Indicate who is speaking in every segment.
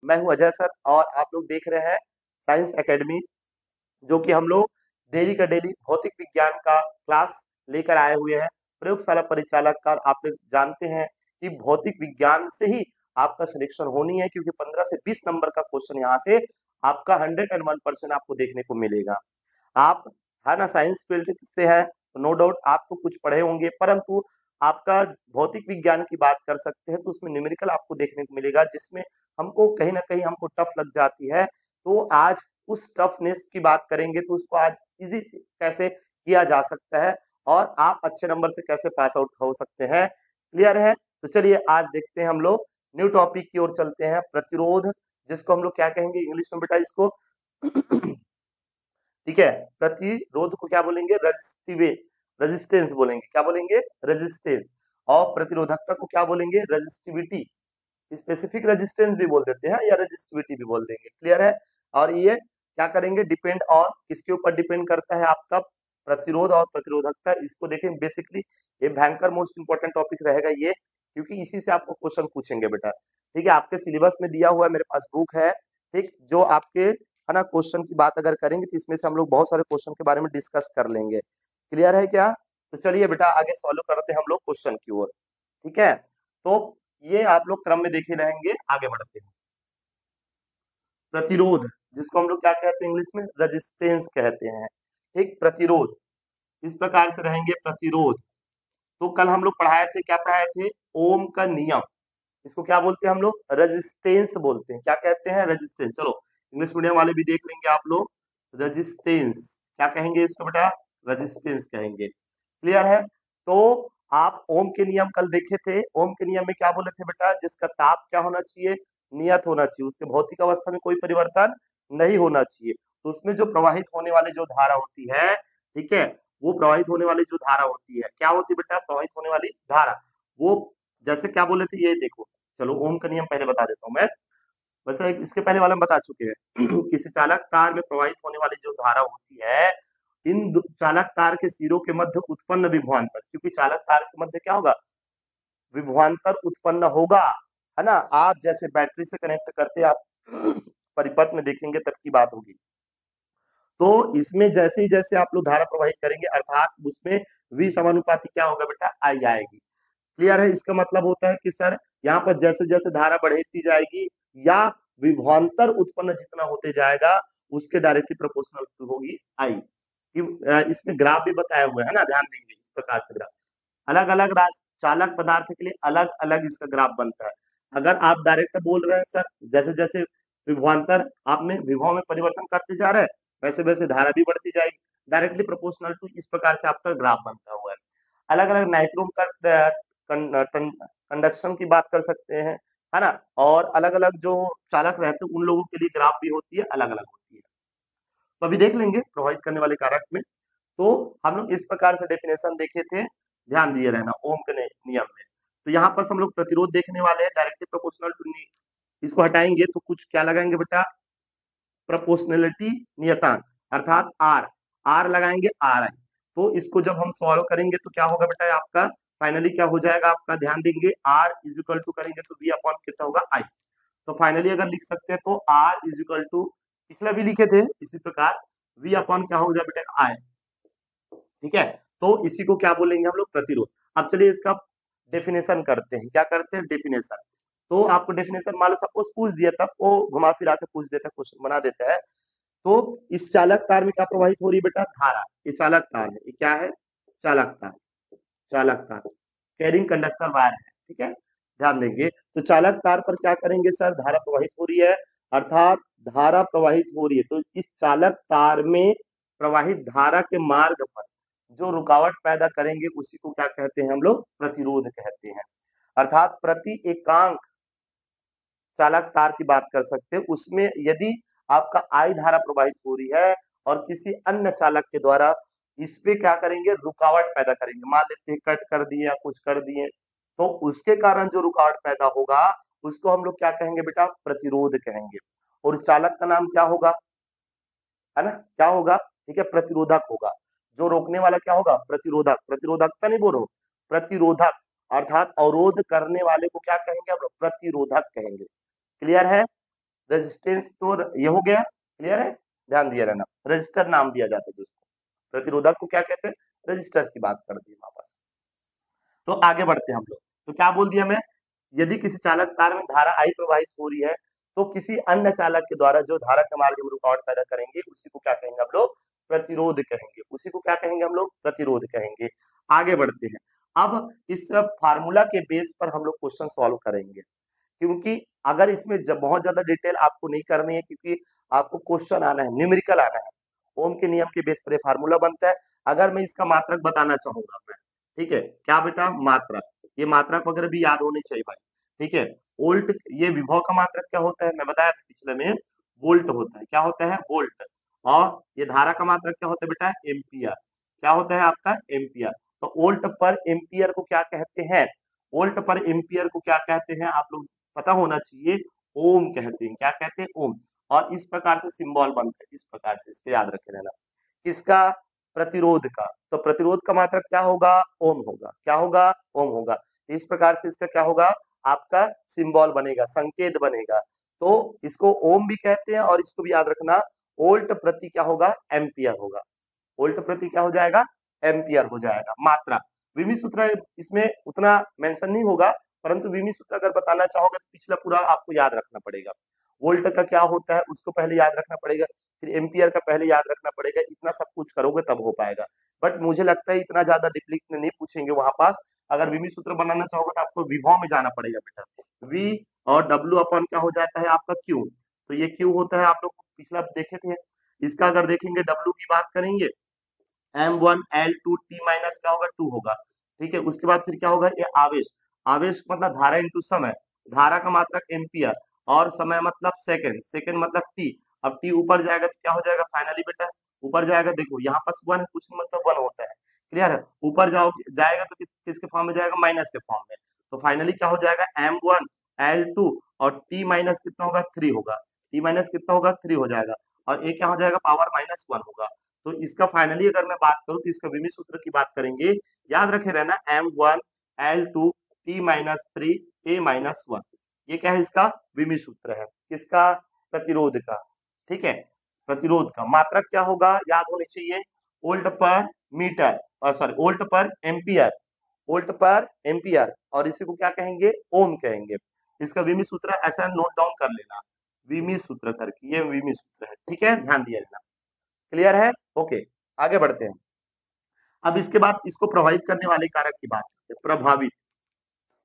Speaker 1: मैं हूं अजय सर और आप लोग देख रहे हैं साइंस एकेडमी, जो कि हम लोग डेली का डेली भौतिक विज्ञान का क्लास लेकर आए हुए हैं। प्रयोगशाला परिचालक का आप लोग जानते हैं कि भौतिक विज्ञान से ही आपका सिलेक्शन होनी है, क्योंकि 15 से 20 नंबर का क्वेश्चन यहाँ से आपका 101% आपको देखने को मिलेगा। आप है ना साइंस फील्ड से है, नो डाउट आपको कुछ पढ़े होंगे, परंतु आपका भौतिक विज्ञान की बात कर सकते हैं तो उसमें न्यूमेरिकल आपको देखने को मिलेगा, जिसमें हमको कहीं ना कहीं हमको टफ लग जाती है। तो आज उस टफनेस की बात करेंगे, तो उसको आज इजी से कैसे किया जा सकता है और आप अच्छे नंबर से कैसे पास आउट हो सकते हैं। क्लियर है? तो चलिए आज देखते हैं हम लोग न्यू टॉपिक की ओर चलते हैं, प्रतिरोध, जिसको हम लोग क्या कहेंगे इंग्लिश में बेटा इसको ठीक है, प्रतिरोध को क्या बोलेंगे? रेजिस्टेंस बोलेंगे। क्या बोलेंगे? रेजिस्टेंस। और प्रतिरोधकता को क्या बोलेंगे? रेजिस्टिविटी। स्पेसिफिक रेजिस्टेंस भी बोल देते हैं या रेजिस्टिविटी भी बोल देंगे। क्लियर है? और ये क्या करेंगे? डिपेंड ऑन किसके ऊपर डिपेंड करता है आपका प्रतिरोध और प्रतिरोधकता। इसको देखें, बेसिकली ये भयंकर मोस्ट इंपॉर्टेंट टॉपिक रहेगा ये, क्योंकि इसी से आपको क्वेश्चन पूछेंगे बेटा। ठीक है, आपके सिलेबस में दिया हुआ है, मेरे पास बुक है, ठीक, जो आपके है ना क्वेश्चन की बात अगर करेंगे तो इसमें से हम लोग बहुत सारे क्वेश्चन के बारे में डिस्कस कर लेंगे। क्लियर है क्या? तो चलिए बेटा आगे सॉल्व करते हैं हम लोग क्वेश्चन की ओर। ठीक है, तो ये आप लोग क्रम में देखे रहेंगे, आगे बढ़ते हैं। प्रतिरोध, जिसको हम लोग क्या कहते हैं इंग्लिश में? रेजिस्टेंस कहते हैं। ठीक, प्रतिरोध इस प्रकार से रहेंगे। प्रतिरोध तो कल हम लोग पढ़ाए थे, क्या पढ़ाए थे? ओम का नियम। इसको क्या बोलते हैं हम लोग? रेजिस्टेंस बोलते हैं। क्या कहते हैं? रेजिस्टेंस। चलो इंग्लिश मीडियम वाले भी देख लेंगे आप लोग। रेजिस्टेंस क्या कहेंगे इसको बेटा? रेजिस्टेंस कहेंगे। क्लियर है? तो आप ओम के नियम कल देखे थे। ओम के नियम में क्या बोले थे बेटा? जिसका ताप क्या होना चाहिए? नियत होना चाहिए, उसके भौतिक अवस्था में कोई परिवर्तन नहीं होना चाहिए। तो उसमें जो प्रवाहित होने वाली जो धारा होती है, ठीक है, वो प्रवाहित होने वाली जो धारा होती है, क्या होती है बेटा? प्रवाहित होने वाली धारा। वो जैसे क्या बोले थे, ये देखो, चलो ओम का नियम पहले बता देता हूं मैं। वैसे इसके पहले वाले हम बता चुके हैं किसी चालक तार में प्रवाहित होने वाली जो धारा होती है, इन चालक तार के सिरों के मध्य उत्पन्न विभवांतर, क्योंकि चालक तार के मध्य क्या होगा? विभवांतर उत्पन्न होगा, है ना। आप जैसे बैटरी से कनेक्ट करते आप परिपथ में देखेंगे तब की बात होगी। तो इसमें जैसे ही जैसे आप लोग धारा प्रवाहित करेंगे, अर्थात उसमें v समानुपाती क्या होगा बेटा? आई आएगी। क्लियर है? इसका मतलब होता है कि सर यहाँ पर जैसे जैसे धारा बढ़ती जाएगी या विभवांतर उत्पन्न जितना होते जाएगा, उसके डायरेक्टली प्रोपोर्शनल होगी आई। इसमें ग्राफ भी बताया हुआ है ना, ध्यान देंगे इस प्रकार से ग्राफ। अलग अलग चालक पदार्थ के लिए अलग अलग इसका ग्राफ बनता है। अगर आप डायरेक्ट बोल रहे हैं सर जैसे जैसे विभवांतर आप में विभव में परिवर्तन करते जा रहे हैं, वैसे वैसे धारा भी बढ़ती जाएगी, डायरेक्टली प्रोपोर्शनल टू, इस प्रकार से आपका ग्राफ बनता हुआ है। अलग अलग नाइट्रोम का कंडक्शन की बात कर सकते हैं, है ना। और अलग अलग जो चालक रहते हैं उन लोगों के लिए ग्राफ भी होती है, अलग अलग होती है। तो अभी देख लेंगे प्रभावित करने वाले कारक में। तो हम लोग इस प्रकार से डेफिनेशन देखे थे, ध्यान दिए रहना ओम के नियम में। तो यहाँ पर हम लोग प्रतिरोध देखने वाले हैं, डायरेक्टली प्रोपोर्शनल टू। इसको हटाएंगे तो कुछ क्या लगाएंगे बेटा? प्रोपोर्शनलिटी नियतांक, अर्थात आर। आर लगाएंगे आर आई। तो इसको जब हम सॉल्व करेंगे तो क्या होगा बेटा? आपका फाइनली क्या हो जाएगा आपका? ध्यान देंगे, आर इज इक्वल टू करेंगे तो वी अपॉन कितना होगा? आई। तो फाइनली अगर लिख सकते हैं तो आर इज इक्वल टू, पिछला भी लिखे थे इसी प्रकार, वी अपॉन क्या हो जाए बेटा? आई। ठीक है, तो इसी को क्या बोलेंगे हम लोग? प्रतिरोध। अब चलिए इसका डेफिनेशन करते हैं। क्या करते हैं? डेफिनेशन। तो आपको डेफिनेशन मान लो सपोज पूछ दिया, तब वो घुमा फिरा के पूछ देता है, क्वेश्चन बना देता है। तो इस चालक तार में क्या प्रवाहित हो रही है बेटा? धारा। ये चालक तार है, ये क्या है? चालक तार। चालक तार कैरिंग कंडक्टर वायर है, ठीक है, ध्यान देंगे। तो चालक तार पर क्या करेंगे सर? धारा प्रवाहित हो रही है, अर्थात धारा प्रवाहित हो रही है। तो इस चालक तार में प्रवाहित धारा के मार्ग पर जो रुकावट पैदा करेंगे उसी को क्या कहते हैं हम लोग? प्रतिरोध कहते हैं। अर्थात प्रति एकांक चालक तार की बात कर सकते हैं, उसमें यदि आपका आई धारा प्रवाहित हो रही है और किसी अन्य चालक के द्वारा इस पे क्या करेंगे? रुकावट पैदा करेंगे। मान लेते हैं कट कर दिए या कुछ कर दिए, तो उसके कारण जो रुकावट पैदा होगा उसको हम लोग क्या कहेंगे बेटा? प्रतिरोध कहेंगे। और उस चालक का नाम क्या होगा? है ना, क्या होगा? ठीक है, प्रतिरोधक होगा। जो रोकने वाला क्या होगा? प्रतिरोधक। प्रतिरोधकता नहीं बोल रहा हूं, प्रतिरोधक, अर्थात अवरोध करने वाले को क्या कहेंगे हम लोग? प्रतिरोधक कहेंगे। क्लियर है? रेजिस्टेंस तो ये हो गया, क्लियर है, ध्यान दिया रहना, रजिस्टर नाम दिया जाता है जिसको, प्रतिरोधक को क्या कहते हैं, रजिस्टर की बात कर दी वापस। तो आगे बढ़ते हैं हम लोग, तो क्या बोल दिया मैं, यदि किसी चालक तार में धारा आई प्रवाहित हो रही है तो किसी अन्य चालक के द्वारा जो धारा के मार्ग में रुकावट पैदा करेंगे उसी को क्या कहेंगे हम लोग, प्रतिरोध कहेंगे, उसी को क्या कहेंगे हम लोग, प्रतिरोध कहेंगे। आगे बढ़ते हैं, अब इस फार्मूला के बेस पर हम लोग क्वेश्चन सॉल्व करेंगे, क्योंकि अगर इसमें बहुत ज्यादा डिटेल आपको नहीं करनी है, क्योंकि आपको क्वेश्चन आना है, न्यूमेरिकल आना है, ओम के नियम के बेस पर फार्मूला बनता है। अगर मैं इसका मात्रक बताना चाहूंगा मैं, ठीक है, क्या बेटा, मात्रक, ये मात्रक वगैरह भी याद होनी चाहिए भाई, ठीक है। वोल्ट, ये विभव का मात्रक क्या होता है, मैं बताया था पिछले में, वोल्ट होता है, क्या होता है, वोल्ट। और ये धारा का मात्रक क्या होता है बेटा, एम्पियर, क्या होता है आपका, एम्पियर। तो वोल्ट पर एम्पियर को क्या कहते हैं, वोल्ट पर एम्पियर को क्या कहते हैं, आप लोग पता होना चाहिए, ओम कहते हैं, क्या कहते हैं, ओम। और इस प्रकार से सिंबल बनता है, इस प्रकार से, इसको याद रखे रहना, किसका, प्रतिरोध का। तो प्रतिरोध का मात्रक क्या होगा, ओम होगा, क्या होगा, ओम होगा। इस प्रकार से इसका क्या होगा, आपका सिंबल बनेगा, संकेत बनेगा। तो इसको ओम भी कहते हैं, और इसको भी याद रखना, वोल्ट प्रति क्या होगा, एम्पियर होगा, वोल्ट प्रति क्या हो जाएगा, एम्पियर हो जाएगा। मात्रा, विमी सूत्र इसमें उतना मेंशन नहीं होगा, परंतु विमी सूत्र अगर बताना चाहोगे तो पिछला पूरा आपको याद रखना पड़ेगा। वोल्ट का क्या होता है उसको पहले याद रखना पड़ेगा, फिर एम्पियर का पहले याद रखना पड़ेगा, इतना सब कुछ करोगे तब हो पाएगा। बट मुझे लगता है इतना ज्यादा डीपली नहीं पूछेंगे वहां पास। अगर विमी सूत्र बनाना चाहोगे तो आपको विभव में जाना पड़ेगा बेटा, वी और डब्ल्यू अपन क्या हो जाता है आपका क्यू। तो ये क्यू होता है, आप लोग पिछला देखे थे, इसका अगर देखेंगे डब्ल्यू की बात करेंगे, M1 L2 T माइनस क्या होगा, 2 होगा, ठीक है। उसके बाद फिर क्या होगा, ये आवेश, आवेश मतलब धारा इंटू समय, धारा का मात्रक एम्पियर, और समय मतलब सेकंड, सेकंड मतलब टी। अब टी ऊपर जाएगा तो क्या हो जाएगा, फाइनली बेटा ऊपर जाएगा, देखो यहाँ पास 1 है, कुछ नहीं मतलब 1 होता है, क्लियर है। ऊपर जाएगा तो किसके फॉर्म में जाएगा, माइनस के फॉर्म में। तो फाइनली क्या हो जाएगा, M1 L2 और T माइनस कितना होगा, 3 होगा, T माइनस कितना होगा, 3 हो जाएगा, और ये क्या हो जाएगा, पावर -1 होगा। तो इसका फाइनली अगर मैं बात करूं तो इसका विमी सूत्र की बात करेंगे, याद रखे रहना, M1 L2 T minus 3 A minus 1, ये क्या है, इसका विमी सूत्र है, किसका, प्रतिरोध का, ठीक है। प्रतिरोध का मात्रक क्या होगा, याद होनी चाहिए, वोल्ट पर मीटर, सॉरी वोल्ट पर एम्पियर, वोल्ट पर एम्पियर, और इसी को क्या कहेंगे, ओम कहेंगे। इसका विमी सूत्र ऐसा नोट डाउन कर लेना, विमी सूत्र करके, ये विमी सूत्र है, ठीक है, ध्यान दिया लेना, क्लियर है, ओके। आगे बढ़ते हैं, अब इसके बाद इसको प्रभावित करने वाले कारक की बात करते हैं, प्रभावित,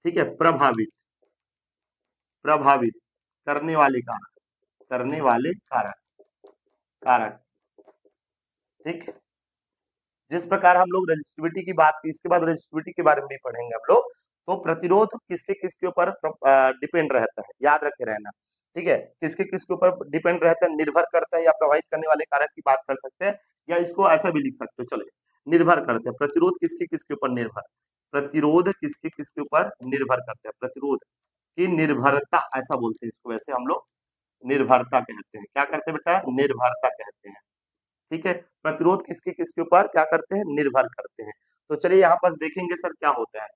Speaker 1: ठीक है, प्रभावित, प्रभावित करने वाले कारक, करने वाले कारक, कारक, ठीक है। जिस प्रकार हम लोग रेजिस्टिविटी की बात की, इसके बाद रेजिस्टिविटी के बारे में भी पढ़ेंगे हम लोग। तो प्रतिरोध किसके किसके ऊपर डिपेंड रहता है, याद रखे रहना, ठीक है, किसके किसके ऊपर डिपेंड रहता है, निर्भर करता है, या प्रभावित करने वाले कारक की बात कर सकते हैं, या इसको ऐसा भी लिख सकते हो, चलो निर्भर करते हैं, प्रतिरोध किसके किसके ऊपर निर्भर, प्रतिरोध किसके किसके ऊपर निर्भर करते हैं, प्रतिरोध की निर्भरता ऐसा बोलते हैं इसको, वैसे हम लोग निर्भरता कहते हैं, क्या करते हैं बेटा, निर्भरता कहते हैं, ठीक है। प्रतिरोध किसके किसके ऊपर क्या करते हैं, निर्भर करते हैं। तो चलिए यहाँ पास देखेंगे सर क्या होता है,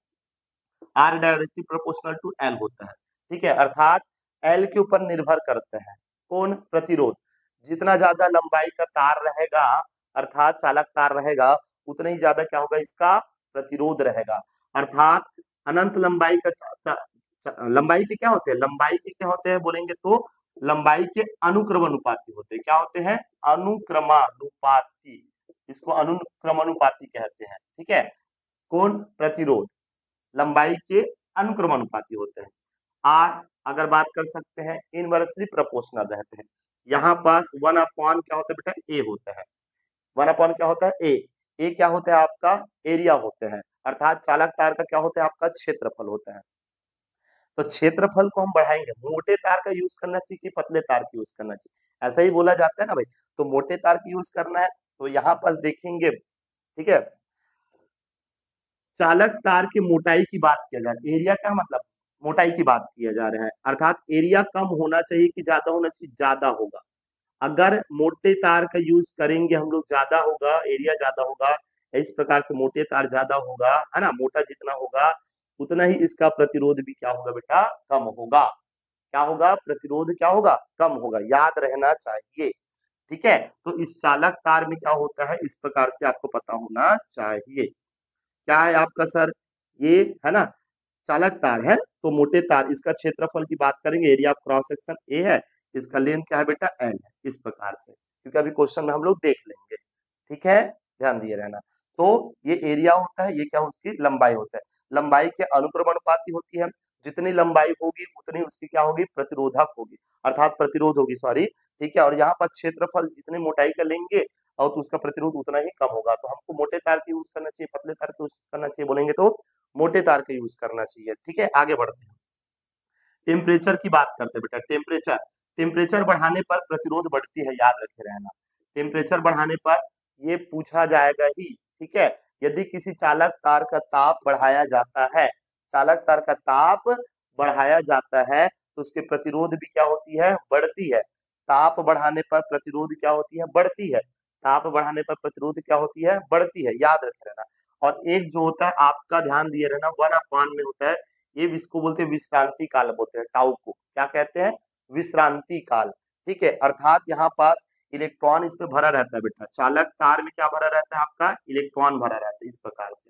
Speaker 1: R directly proportional to L होता है, ठीक है, अर्थात एल के ऊपर निर्भर करते हैं, कौन, प्रतिरोध। जितना ज्यादा लंबाई का तार रहेगा, अर्थात चालक तार रहेगा, उतना ही ज्यादा क्या होगा, इसका प्रतिरोध रहेगा। अर्थात अनंत लंबाई का लंबाई के क्या होते हैं, लंबाई के क्या होते हैं बोलेंगे तो लंबाई के अनुक्रमानुपाती होते हैं, क्या होते हैं, अनुक्रमानुपाती, इसको अनुक्रमानुपाती कहते हैं, ठीक है। कौन, प्रतिरोध लंबाई के अनुक्रमानुपाती होते हैं। आर अगर बात कर सकते हैं इनवर्सली प्रोपोर्शनल रहते हैं, यहाँ पास 1/, क्या होता है बेटा, ए होता है, 1/, क्या होता है, ए क्या होता है आपका, एरिया होते हैं, अर्थात चालक तार का क्या होता है, आपका क्षेत्रफल होता है। तो क्षेत्रफल को हम बढ़ाएंगे, मोटे तार का यूज करना चाहिए कि पतले तार का यूज करना चाहिए, ऐसा ही बोला जाता है ना भाई, तो मोटे तार की यूज करना है। तो यहाँ पास देखेंगे, ठीक है, चालक तार की मोटाई की बात किया जा रहा है, एरिया का मतलब मोटाई की बात किया जा रहा है, अर्थात एरिया कम होना चाहिए कि ज्यादा होना चाहिए, ज्यादा होगा। अगर मोटे तार का यूज करेंगे हम लोग, ज्यादा होगा, एरिया ज्यादा होगा, इस प्रकार से मोटे तार ज्यादा होगा, है ना, मोटा जितना होगा उतना ही इसका प्रतिरोध भी क्या होगा बेटा, कम होगा। क्या होगा, प्रतिरोध क्या होगा, कम होगा, याद रहना चाहिए। ठीक है, तो इस चालक तार में क्या होता है, इस प्रकार से आपको पता होना चाहिए। क्या है आपका सर, ये है ना चालक तार है, तो मोटे तार, इसका क्षेत्रफल की बात करेंगे, area of cross section A है, इसका लेंथ क्या है बेटा, एल है, इस प्रकार से, क्योंकि अभी क्वेश्चन में हम लोग देख लेंगे। ठीक है, ध्यान दिए रहना। तो ये एरिया होता है, ये क्या उसकी लंबाई होता है, लंबाई के अनुक्रमानुपाती होती है, जितनी लंबाई होगी उतनी उसकी क्या होगी, प्रतिरोधक होगी, अर्थात प्रतिरोध होगी, सॉरी। ठीक है, और यहाँ पर क्षेत्रफल जितनी मोटाई का लेंगे और तो उसका प्रतिरोध उतना ही कम होगा, तो हमको मोटे तार का यूज करना चाहिए, पतले तार का यूज करना चाहिए, बोलेंगे तो मोटे तार का यूज करना चाहिए। ठीक है, आगे बढ़ते हैं, टेम्परेचर की बात करते हैं बेटा। टेम्परेचर, टेम्परेचर बढ़ाने पर प्रतिरोध बढ़ती है, याद रखे रहना, टेम्परेचर बढ़ाने पर ये पूछा जाएगा ही। ठीक है, यदि किसी चालक तार का ताप बढ़ाया जाता है, चालक तार का ताप बढ़ाया जाता है, तो उसके प्रतिरोध भी क्या होती है, बढ़ती है। ताप बढ़ाने पर प्रतिरोध क्या होती है, बढ़ती है, ताप बढ़ाने पर प्रतिरोध क्या होती है, बढ़ती है, याद रखे रहना। और एक जो होता है आपका ध्यान दिए रहना, 1/, में होता है, ये इसको बोलते हैं विश्रांति काल, बोलते हैं टाउ को, क्या कहते हैं, विश्रांति काल। ठीक है, अर्थात यहाँ पास इलेक्ट्रॉन इस पे भरा रहता है बेटा, चालक तार में क्या भरा रहता है, आपका इलेक्ट्रॉन भरा रहता है, इस प्रकार से।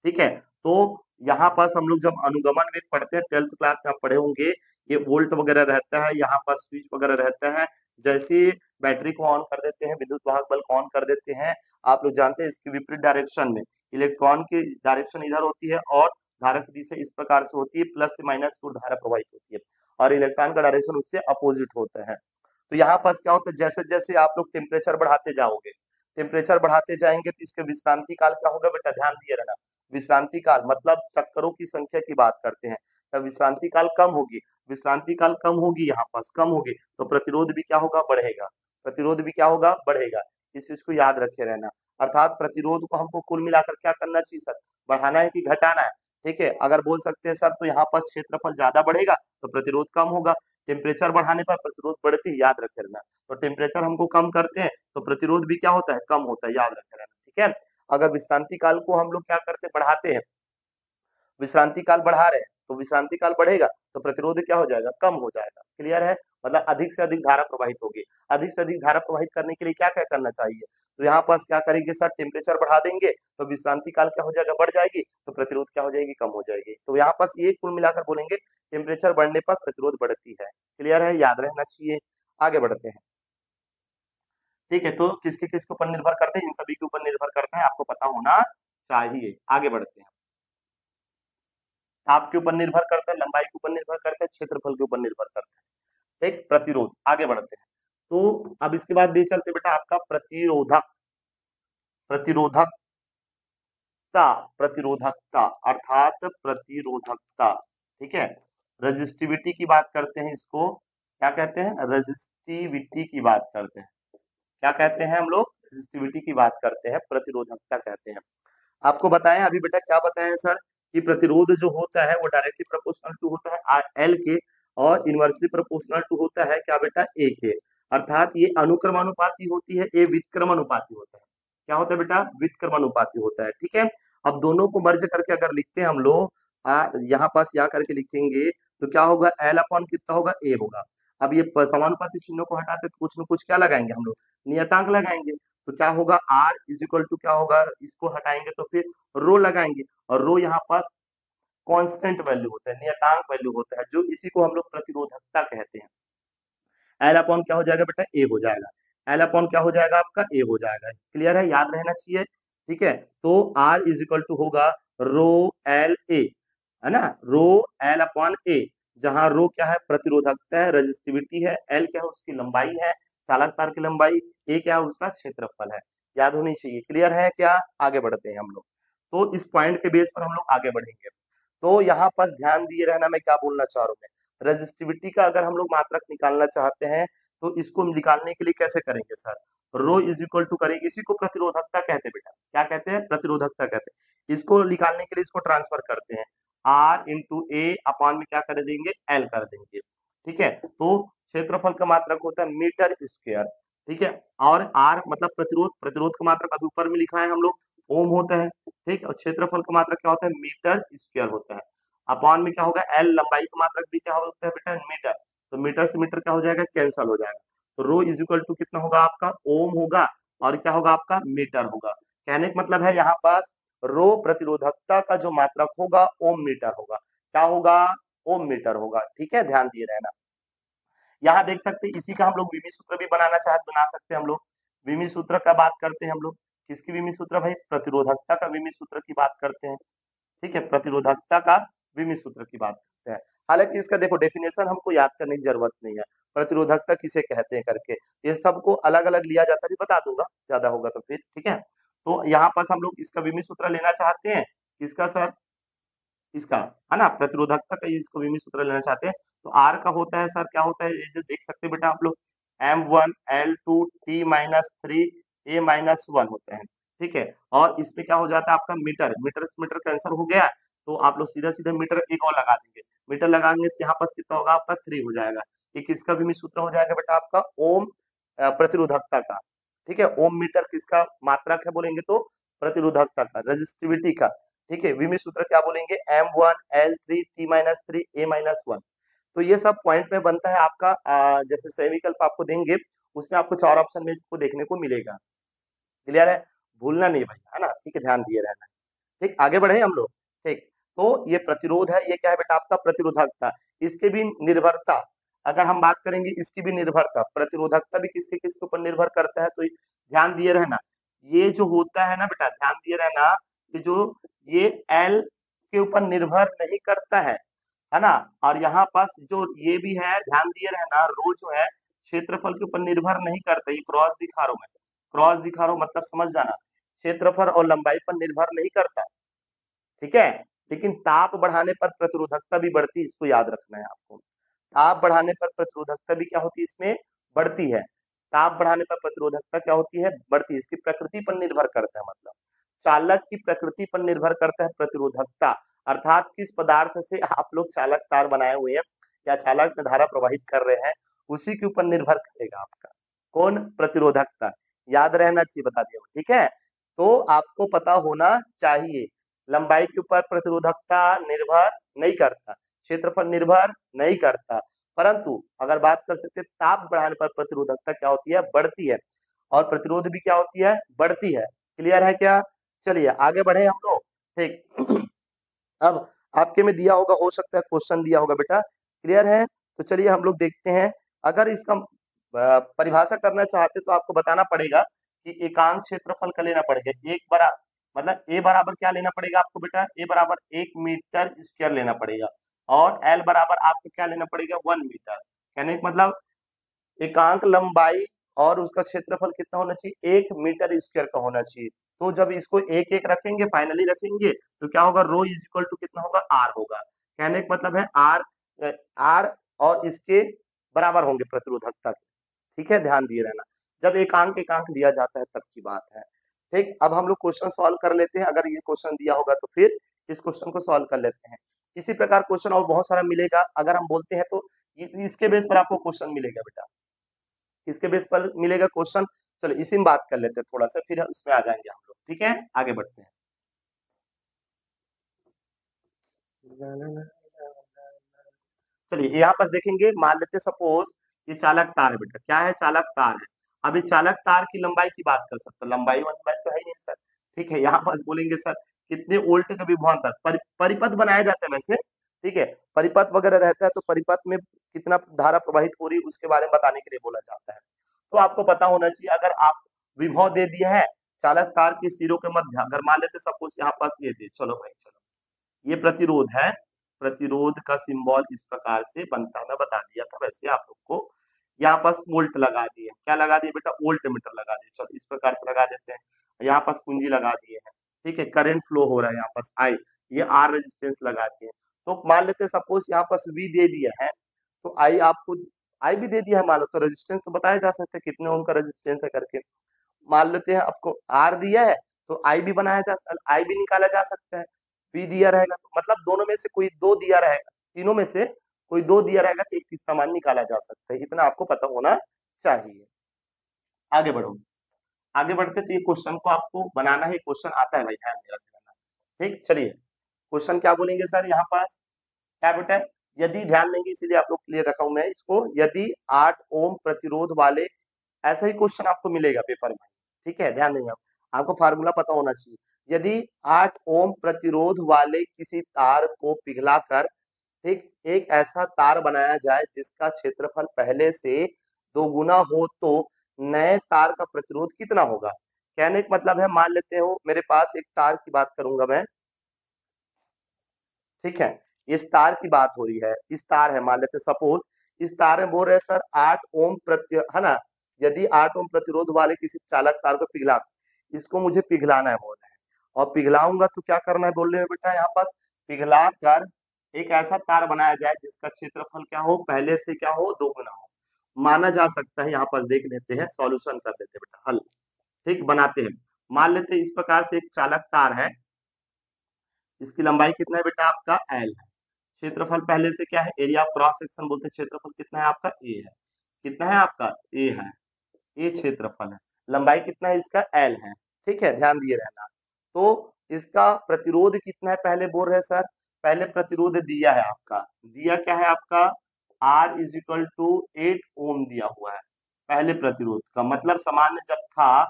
Speaker 1: ठीक है, तो यहाँ पास हम लोग जब अनुगमन में पढ़ते हैं, 12th क्लास में आप पढ़े होंगे, ये वोल्ट वगैरह रहता है, यहाँ पास स्विच वगैरह रहता है, जैसे बैटरी को ऑन कर देते हैं, विद्युत वाहक बल्ब को ऑन कर देते हैं, आप लोग जानते हैं इसके विपरीत डायरेक्शन में इलेक्ट्रॉन की डायरेक्शन इधर होती है और धारक की दिशा इस प्रकार से होती है, प्लस से माइनस की ओर धारा प्रवाहित होती है, और इलेक्ट्रॉन का डायरेक्शन उससे अपोजिट होता है। तो यहाँ पास क्या होता है, जैसे जैसे आप लोग टेम्परेचर बढ़ाते जाओगे, टेम्परेचर बढ़ाते जाएंगे, तो इसके विश्रांति काल क्या होगा बेटा, ध्यान दिए रहना, विश्रांति काल मतलब चक्करों की संख्या की बात करते हैं, तब विश्रांति काल कम होगी, विश्रांति काल कम होगी, यहाँ पास कम होगी, तो प्रतिरोध भी क्या होगा, बढ़ेगा, प्रतिरोध भी क्या होगा, बढ़ेगा, इस चीज को याद रखे रहना। अर्थात प्रतिरोध को हमको कुल मिलाकर क्या करना चाहिए सर, बढ़ाना है कि घटाना है। ठीक है, अगर बोल सकते हैं सर तो यहाँ पर क्षेत्रफल ज्यादा बढ़ेगा तो प्रतिरोध कम होगा, टेम्परेचर बढ़ाने पर प्रतिरोध बढ़ती है, याद रखे रहना। तो टेम्परेचर हमको कम करते हैं तो प्रतिरोध भी क्या होता है, कम होता है, याद रखे रहना। ठीक है, अगर विश्रांति काल को हम लोग क्या करते हैं, बढ़ाते हैं, विश्रांति काल बढ़ा रहे हैं तो विश्रांति काल बढ़ेगा तो प्रतिरोध क्या हो जाएगा, कम हो जाएगा। क्लियर है, मतलब अधिक से अधिक धारा प्रवाहित होगी, अधिक से अधिक धारा प्रवाहित करने के लिए क्या क्या करना चाहिए, तो यहाँ पास क्या करेंगे सर, टेम्परेचर बढ़ा देंगे तो विश्रांति काल क्या हो जाएगा, बढ़ जाएगी, तो प्रतिरोध क्या हो जाएगी, कम हो जाएगी। तो यहाँ पास ये कुल मिलाकर बोलेंगे टेम्परेचर बढ़ने पर प्रतिरोध बढ़ती है। क्लियर है, याद रहना चाहिए। आगे बढ़ते हैं। ठीक है, तो किसके किसके ऊपर निर्भर करते हैं, इन सभी के ऊपर निर्भर करता है, आपको पता होना चाहिए। आगे बढ़ते हैं, ताप के ऊपर निर्भर करता है, लंबाई के ऊपर निर्भर करता है, क्षेत्रफल के ऊपर निर्भर करता है। एक प्रतिरोध, आगे बढ़ते हैं। तो अब इसके बाद दे चलते बेटा आपका प्रतिरोधक, प्रतिरोधकता, प्रतिरोधकता अर्थात प्रतिरोधकता। ठीक है, रजिस्टिविटी की बात करते हैं, इसको क्या कहते हैं, रजिस्टिविटी की बात करते हैं, क्या कहते हैं हम लोग, रजिस्टिविटी की बात करते हैं, प्रतिरोधकता कहते हैं। आपको बताएं अभी बेटा, क्या बताएं सर, कि प्रतिरोध जो होता है वो डायरेक्टली प्रोपोर्शनल टू होता है एल के, और इनवर्सली प्रोपोर्शनल टू होता है क्या बेटा, ए के, अर्थात ये अनुक्रमानुपाती होती है, ए व्युत्क्रमानुपाती होता है। क्या होता है बेटा, व्युत्क्रमानुपाती होता है। ठीक है, अब दोनों को मर्ज करके अगर लिखते हैं हम लोग, यहाँ पास यहाँ करके लिखेंगे तो क्या होगा, एल अपॉन कितना होगा, ए होगा। अब ये समानुपाती चिन्हों को हटाते तो कुछ न कुछ क्या लगाएंगे हम लोग, नियतांक लगाएंगे, तो क्या होगा, आर इज इक्वल टू क्या होगा, इसको हटाएंगे तो फिर रो लगाएंगे, और रो यहाँ पास कांस्टेंट वैल्यू होता है, नियतांक वैल्यू होता है, जो इसी को हम लोग प्रतिरोधकता कहते हैं। एल अपॉन क्या हो जाएगा बेटा, ए हो जाएगा, एल अपॉन क्या हो जाएगा आपका, ए हो जाएगा। क्लियर है, याद रहना चाहिए। ठीक है, तो आर इज इक्वल टू होगा रो एल ए, है ना, रो एल अपॉन ए, जहां रो क्या है, प्रतिरोधकता है, रजिस्टिविटी है, एल क्या है, उसकी लंबाई है, चालक तार की लंबाई, ए क्या है, उसका क्षेत्रफल है, याद होनी चाहिए। क्लियर है क्या, आगे बढ़ते हैं हम लोग। तो इस पॉइंट के बेस पर हम लोग आगे बढ़ेंगे। तो यहाँ पास ध्यान दिए रहना, मैं क्या बोलना चाह रहा हूँ, मैं रजिस्टिविटी का अगर हम लोग मात्रक निकालना चाहते हैं तो इसको निकालने के लिए कैसे करेंगे sir, rho is equal to करेंगे, इसी को प्रतिरोधकता कहते हैं बेटा, क्या कहते हैं, प्रतिरोधकता कहते हैं। इसको निकालने के लिए इसको ट्रांसफर करते हैं, आर इंटू ए अपॉन में क्या कर देंगे, एल कर देंगे। ठीक है, तो क्षेत्रफल का मात्रक होता है मीटर स्क्वायर। ठीक है, और आर मतलब प्रतिरोध, प्रतिरोध का मात्रक अभी ऊपर में लिखा है हम लोग, ओम होता है। ठीक, और क्षेत्रफल का मात्रक क्या होता है, मीटर स्क्वायर होता है। अपॉन में क्या होगा, एल लंबाई का मात्रक भी क्या होता है बेटा, मीटर, तो मीटर से मीटर क्या हो जाएगा, कैंसल हो जाएगा। तो रो इज इक्वल टू कितना होगा आपका, ओम होगा, और क्या होगा आपका, मीटर होगा। कहने का मतलब है यहाँ पास रो प्रतिरोधकता का जो मात्रक होगा ओम मीटर होगा। क्या होगा, ओम मीटर होगा। ठीक है, ध्यान दिए रहना। यहाँ देख सकते हैं इसी का हम लोग विमी सूत्र भी बनाना चाहे बना सकते हैं हम लोग। विमी सूत्र का बात करते हैं हम लोग, किसकी विमी सूत्र भाई, प्रतिरोधकता का विमी सूत्र की बात करते हैं। ठीक है, प्रतिरोधकता का विमी सूत्र की बात करते हैं। हालांकि इसका देखो डेफिनेशन हमको याद करने की जरूरत नहीं है, प्रतिरोधकता किसे कहते हैं करके, ये सबको अलग अलग लिया जाता भी बता दूंगा, ज्यादा होगा तो फिर। ठीक है, तो यहाँ पास हम लोग इसका विमी सूत्र लेना चाहते हैं, किसका सर, इसका, है ना, प्रतिरोधकता का इसको विमी सूत्र लेना चाहते हैं। तो आर का होता है सर, क्या होता है, ये जो देख सकते हैं बेटा आप लोग, M1L2T-3 A-1 होते हैं। ठीक है, और इसमें क्या हो जाता है आपका मीटर, मीटर से मीटर कैंसिल हो गया, तो आप लोग सीधा सीधा मीटर एक और लगा देंगे, मीटर लगाएंगे तो यहाँ पास कितना होगा आपका 3 हो जाएगा। ये किसका विमी सूत्र हो जाएगा बेटा आपका, ओम प्रतिरोधकता का। ठीक है, ओम मीटर किसका मात्रक है बोलेंगे तो प्रतिरोधकता का, रेजिस्टिविटी का। ठीक है, विमी सूत्र क्या बोलेंगे, M1L3T-3 A-1। तो ये सब पॉइंट में बनता है आपका, जैसे सही विकल्प आपको देंगे उसमें आपको 4 ऑप्शन में इसको देखने को मिलेगा। क्लियर है, भूलना नहीं भाई, है ना। ठीक है, ध्यान दिए रहना। ठीक, आगे बढ़े हम लोग। ठीक, तो ये प्रतिरोध है, ये क्या है बेटा आपका, प्रतिरोधकता। इसके भी निर्भरता, अगर हम बात करेंगे इसकी भी निर्भरता, प्रतिरोधकता भी किसके किसके ऊपर निर्भर करता है, तो ध्यान दिए रहना। ये जो होता है ना बेटा, ध्यान दिए रहना, कि जो ये एल के ऊपर निर्भर नहीं करता है ना। और यहाँ पास जो ये भी है, ध्यान दिए रहना, रो जो है क्षेत्रफल के ऊपर निर्भर नहीं करता। ये क्रॉस दिखा रहा हूं मैं, क्रॉस दिखा रहा हूं मतलब समझ जाना, क्षेत्रफल और लंबाई पर निर्भर नहीं करता। ठीक है, लेकिन ताप बढ़ाने पर प्रतिरोधकता भी बढ़ती है, इसको याद रखना है आपको। ताप बढ़ाने पर प्रतिरोधकता भी क्या होती है, इसमें बढ़ती है। ताप बढ़ाने पर प्रतिरोधकता क्या होती है, बढ़ती है। इसकी प्रकृति पर निर्भर करता है, मतलब चालक की प्रकृति पर निर्भर करता है प्रतिरोधकता, अर्थात किस पदार्थ से आप लोग चालक तार बनाए हुए हैं या चालक में धारा प्रवाहित कर रहे हैं, उसी के ऊपर निर्भर करेगा आपका कौन, प्रतिरोधकता। याद रहना चाहिए, बता दिया। ठीक है, तो आपको पता होना चाहिए, लंबाई के ऊपर प्रतिरोधकता निर्भर नहीं करता, क्षेत्रफल निर्भर नहीं करता, परंतु अगर बात कर सकते ताप बढ़ाने पर प्रतिरोधकता क्या होती है, बढ़ती है, और प्रतिरोध भी क्या होती है, बढ़ती है। क्लियर है क्या, चलिए आगे बढ़े हम लोग। ठीक अब आपके में दिया होगा, हो सकता है क्वेश्चन दिया होगा बेटा, क्लियर है। तो चलिए हम लोग देखते हैं, अगर इसका परिभाषा करना चाहते तो आपको बताना पड़ेगा कि एकांक क्षेत्रफल का लेना पड़ेगा, एक बराबर, मतलब ए बराबर क्या लेना पड़ेगा आपको बेटा, ए बराबर 1 मीटर स्क्वायर लेना पड़ेगा, और एल बराबर आपको क्या लेना पड़ेगा, 1 मीटर। कहने का मतलब एकांक लंबाई और उसका क्षेत्रफल कितना होना चाहिए, 1 मीटर स्क्वायर का होना चाहिए। तो जब इसको एक एक रखेंगे, फाइनली रखेंगे, तो क्या होगा, रो इज इक्वल टू कितना होगा, आर होगा। कहने का मतलब है आर, आर और इसके बराबर होंगे प्रतिरोधकता के। ठीक है, ध्यान दिए रहना, जब एकांक एकांक दिया जाता है तब की बात है। ठीक, अब हम लोग क्वेश्चन सॉल्व कर लेते हैं, अगर ये क्वेश्चन दिया होगा तो फिर इस क्वेश्चन को सॉल्व कर लेते हैं। इसी प्रकार क्वेश्चन और बहुत सारा मिलेगा, अगर हम बोलते हैं तो इसके बेस पर आपको क्वेश्चन मिलेगा बेटा, इसके बेस पर मिलेगा क्वेश्चन। चलो इसी में बात कर लेते हैं थोड़ा सा, फिर उसमें आ जाएंगे हम लोग। ठीक है, आगे बढ़ते हैं। चलिए यहाँ पास देखेंगे, मान लेते सपोज ये चालक तार है बेटा, क्या है, चालक तार है। अब इस चालक तार की लंबाई की बात कर सकते हो, लंबाई वन तो है ही नहीं सर। ठीक है, यहाँ पास बोलेंगे सर कितने वोल्ट का विभवांतर, परिपथ बनाया जाता है वैसे। ठीक है, परिपथ वगैरह रहता है तो परिपथ में कितना धारा प्रवाहित हो रही है उसके बारे में बताने के लिए बोला जाता है। तो आपको पता होना चाहिए, अगर आप विभव दे दिया है चालक तार के सिरों के मध्य, अगर मान लेते सपोज यहाँ पास ये दे, चलो भाई चलो, ये प्रतिरोध है, प्रतिरोध का सिंबल इस प्रकार से बनता है, मैं बता दिया था वैसे आप लोग को। यहाँ पास वोल्ट लगा दिए, क्या लगा दिए बेटा, वोल्ट मीटर लगा दिए, चलो इस प्रकार से लगा देते हैं। यहाँ पास कुंजी लगा दिए हैं, ठीक है, करंट फ्लो हो रहा है यहाँ पास आई, ये आर रेजिस्टेंस लगा दिए। तो मान लेते हैं सपोज यहाँ पास वी दे दिया है, तो आई आपको आई भी दे दिया है, मान लो तो रेजिस्टेंस तो बताया जा सकता है कितने ओम का रेजिस्टेंस है करके। मान लेते हैं आपको आर दिया है तो आई भी बनाया जा, आई भी निकाला जा सकता है। वी दिया रहेगा तो मतलब दोनों में से कोई दो दिया रहेगा, तीनों में से कोई दो दिया रहेगा तो एक तीसरा मान निकाला जा सकता है, इतना आपको पता होना चाहिए। आगे बढ़ो, आगे बढ़ते तो ये क्वेश्चन को आपको बनाना है, क्वेश्चन आता है भाई, ध्यान में रखना। ठीक, चलिए क्वेश्चन क्या बोलेंगे सर यहाँ पास, क्या बेटा, यदि ध्यान देंगे, इसीलिए आप लोग क्लियर रखा हूं मैं इसको, यदि 8 ओम प्रतिरोध वाले, ऐसा ही क्वेश्चन आपको मिलेगा पेपर में, ठीक है, ध्यान देंगे आप, आपको फार्मूला पता होना चाहिए। यदि 8 ओम प्रतिरोध वाले किसी तार को पिघलाकर, ठीक, एक ऐसा तार बनाया जाए जिसका क्षेत्रफल पहले से 2 गुना हो, तो नए तार का प्रतिरोध कितना होगा। कहने का मतलब है, मान लेते हो मेरे पास एक तार की बात करूंगा मैं, ठीक है, इस तार की बात हो रही है, इस तार है, मान लेते सपोज इस तार में बोल रहे हैं सर 8 ओम प्रति, है ना, यदि 8 ओम प्रतिरोध वाले किसी चालक तार को पिघला, इसको मुझे पिघलाना है बोल रहे हैं, और पिघलाऊंगा तो क्या करना है बोल रहे हैं बेटा, यहाँ पास पिघला कर एक ऐसा तार बनाया जाए जिसका क्षेत्रफल क्या हो, पहले से क्या हो, 2 गुना हो, माना जा सकता है। यहाँ पास देख लेते हैं, सॉल्यूशन कर लेते हैं बेटा, हल, ठीक, बनाते हैं। मान लेते हैं इस प्रकार से एक चालक तार है, इसकी लंबाई कितना है बेटा आपका, एल है, क्षेत्रफल पहले से क्या है, एरिया ऑफ क्रॉस सेक्शन बोलते हैं, क्षेत्रफल कितना है आपका, ए है, कितना है आपका, ए है, ए क्षेत्रफल है, लंबाई कितना है इसका, एल है, ठीक है, ध्यान दिए रहना। तो इसका प्रतिरोध कितना है, पहले बोल रहे हैं सर, पहले प्रतिरोध दिया है आपका, दिया क्या है आपका, आर इज इक्वल टू 8 ओम दिया हुआ है, पहले प्रतिरोध का मतलब सामान्य जब था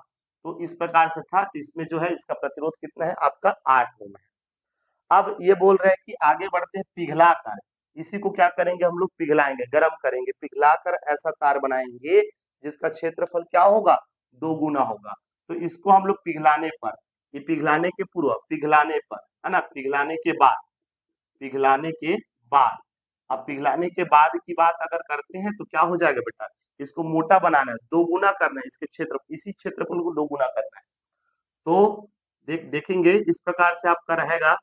Speaker 1: तो इस प्रकार से था, तो इसमें जो है इसका प्रतिरोध कितना है आपका, 8 ओम है। अब ये बोल रहे हैं कि आगे बढ़ते हैं, पिघला कर, इसी को क्या करेंगे हम लोग, पिघलाएंगे, गर्म करेंगे, पिघला कर ऐसा तार बनाएंगे जिसका क्षेत्रफल क्या होगा, 2 गुना होगा। तो इसको हम लोग पिघलाने पर, ये पिघलाने के पूर्व, पिघलाने पर, है ना, पिघलाने के बाद, पिघलाने के बाद, अब पिघलाने के बाद की बात अगर करते हैं तो क्या हो जाएगा बेटा, इसको मोटा बनाना है, 2 गुना करना है, इसके क्षेत्र, इसी क्षेत्रफल को 2 गुना करना है। तो देखेंगे इस प्रकार से आपका रहेगा,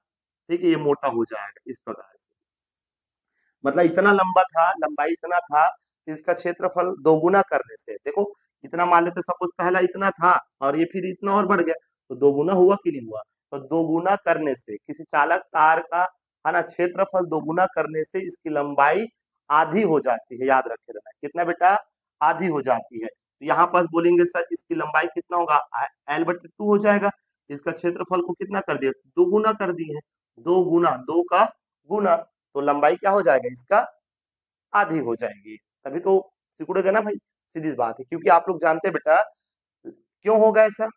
Speaker 1: ठीक है, ये मोटा हो जाएगा इस प्रकार से, मतलब इतना लंबा था, लंबाई इतना था, इसका क्षेत्रफल 2 गुना करने से, देखो इतना मान लेते, सपोज पहला इतना था और ये फिर इतना और बढ़ गया, तो 2 गुना हुआ कि नहीं हुआ, तो 2 गुना करने से किसी चालक तार का, है ना, क्षेत्रफल 2 गुना करने से इसकी लंबाई आधी हो जाती है, याद रखे रहना, कितना बेटा, आधी हो जाती है। तो यहाँ पास बोलेंगे सर इसकी लंबाई कितना होगा, L/2 हो जाएगा, इसका क्षेत्रफल को कितना कर दिया, 2 गुना कर दिए, 2 गुना, 2 का गुना, तो लंबाई क्या हो जाएगा इसका, आधी हो जाएगी, तभी तो सिकुड़ेगा ना भाई, सीधी सी बात है, क्योंकि आप लोग जानते हैं बेटा क्यों होगा ऐसा।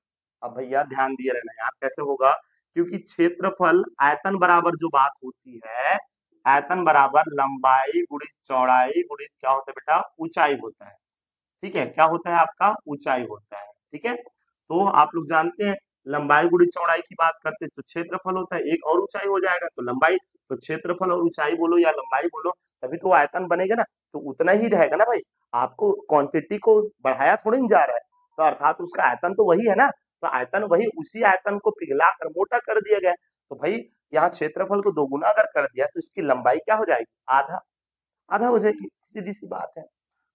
Speaker 1: अब भैया ध्यान दिए रहना यार, कैसे होगा, क्योंकि क्षेत्रफल आयतन बराबर जो बात होती है, आयतन बराबर लंबाई गुणित चौड़ाई गुणित क्या होता है बेटा, ऊंचाई होता है, ठीक है, क्या होता है आपका, ऊंचाई होता है, ठीक है। तो आप लोग जानते हैं लंबाई गुणित चौड़ाई की बात करते हैं तो क्षेत्रफल होता है, एक और ऊंचाई हो जाएगा तो लंबाई, तो क्षेत्रफल और ऊंचाई बोलो या लंबाई बोलो, तभी तो आयतन बनेगा ना, तो उतना ही रहेगा ना भाई, आपको क्वांटिटी को बढ़ाया थोड़ी नहीं जा रहा है, तो अर्थात उसका आयतन तो वही है ना, तो आयतन वही, उसी आयतन को पिघला कर मोटा कर दिया गया, तो भाई यहाँ क्षेत्रफल को 2 गुना अगर कर दिया तो इसकी लंबाई क्या हो जाएगी, आधा, आधा हो जाएगी, सीधी सी बात है।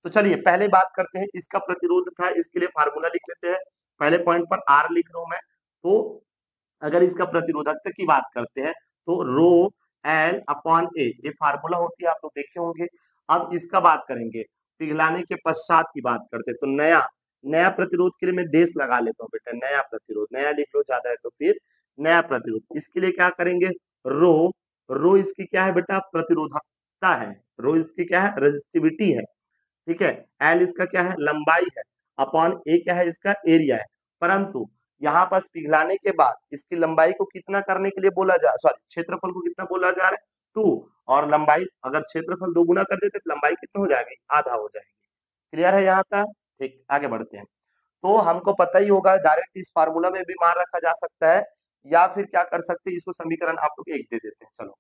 Speaker 1: तो चलिए पहले बात करते हैं, इसका प्रतिरोध था, इसके लिए फार्मूला लिख लेते हैं, पहले पॉइंट पर आर लिख रहा हूं मैं। तो अगर इसका प्रतिरोधकता की बात करते हैं तो रो एल अपॉन ए, ये फार्मूला होती है, आप लोग देखे होंगे। अब इसका बात करेंगे, पिघलाने के पश्चात की बात करते हैं, तो नया, नया प्रतिरोध के लिए मैं डेस लगा लेता हूँ बेटा, नया प्रतिरोध, नया लिख लो ज्यादा है तो फिर नया प्रतिरोध, इसके लिए क्या करेंगे, रो, रो इसकी क्या है बेटा, प्रतिरोधकता है, रो इसकी क्या है, रेजिस्टिविटी है, ठीक है, एल इसका क्या है, लंबाई है, अपॉन ए क्या है, इसका एरिया है। परंतु यहाँ पास पिघलाने के बाद इसकी लंबाई को कितना करने के लिए बोला जा, सॉरी क्षेत्रफल को कितना बोला जा रहा है, 2, और लंबाई अगर क्षेत्रफल 2 गुना कर देते तो लंबाई कितना हो जाएगी, आधा हो जाएगी। क्लियर है यहाँ तक, ठीक, आगे बढ़ते हैं। तो हमको पता ही होगा डायरेक्ट इस फार्मूला में भी मान रखा जा सकता है, या फिर क्या कर सकते हैं, इसको समीकरण आप लोग 1 दे देते हैं, चलो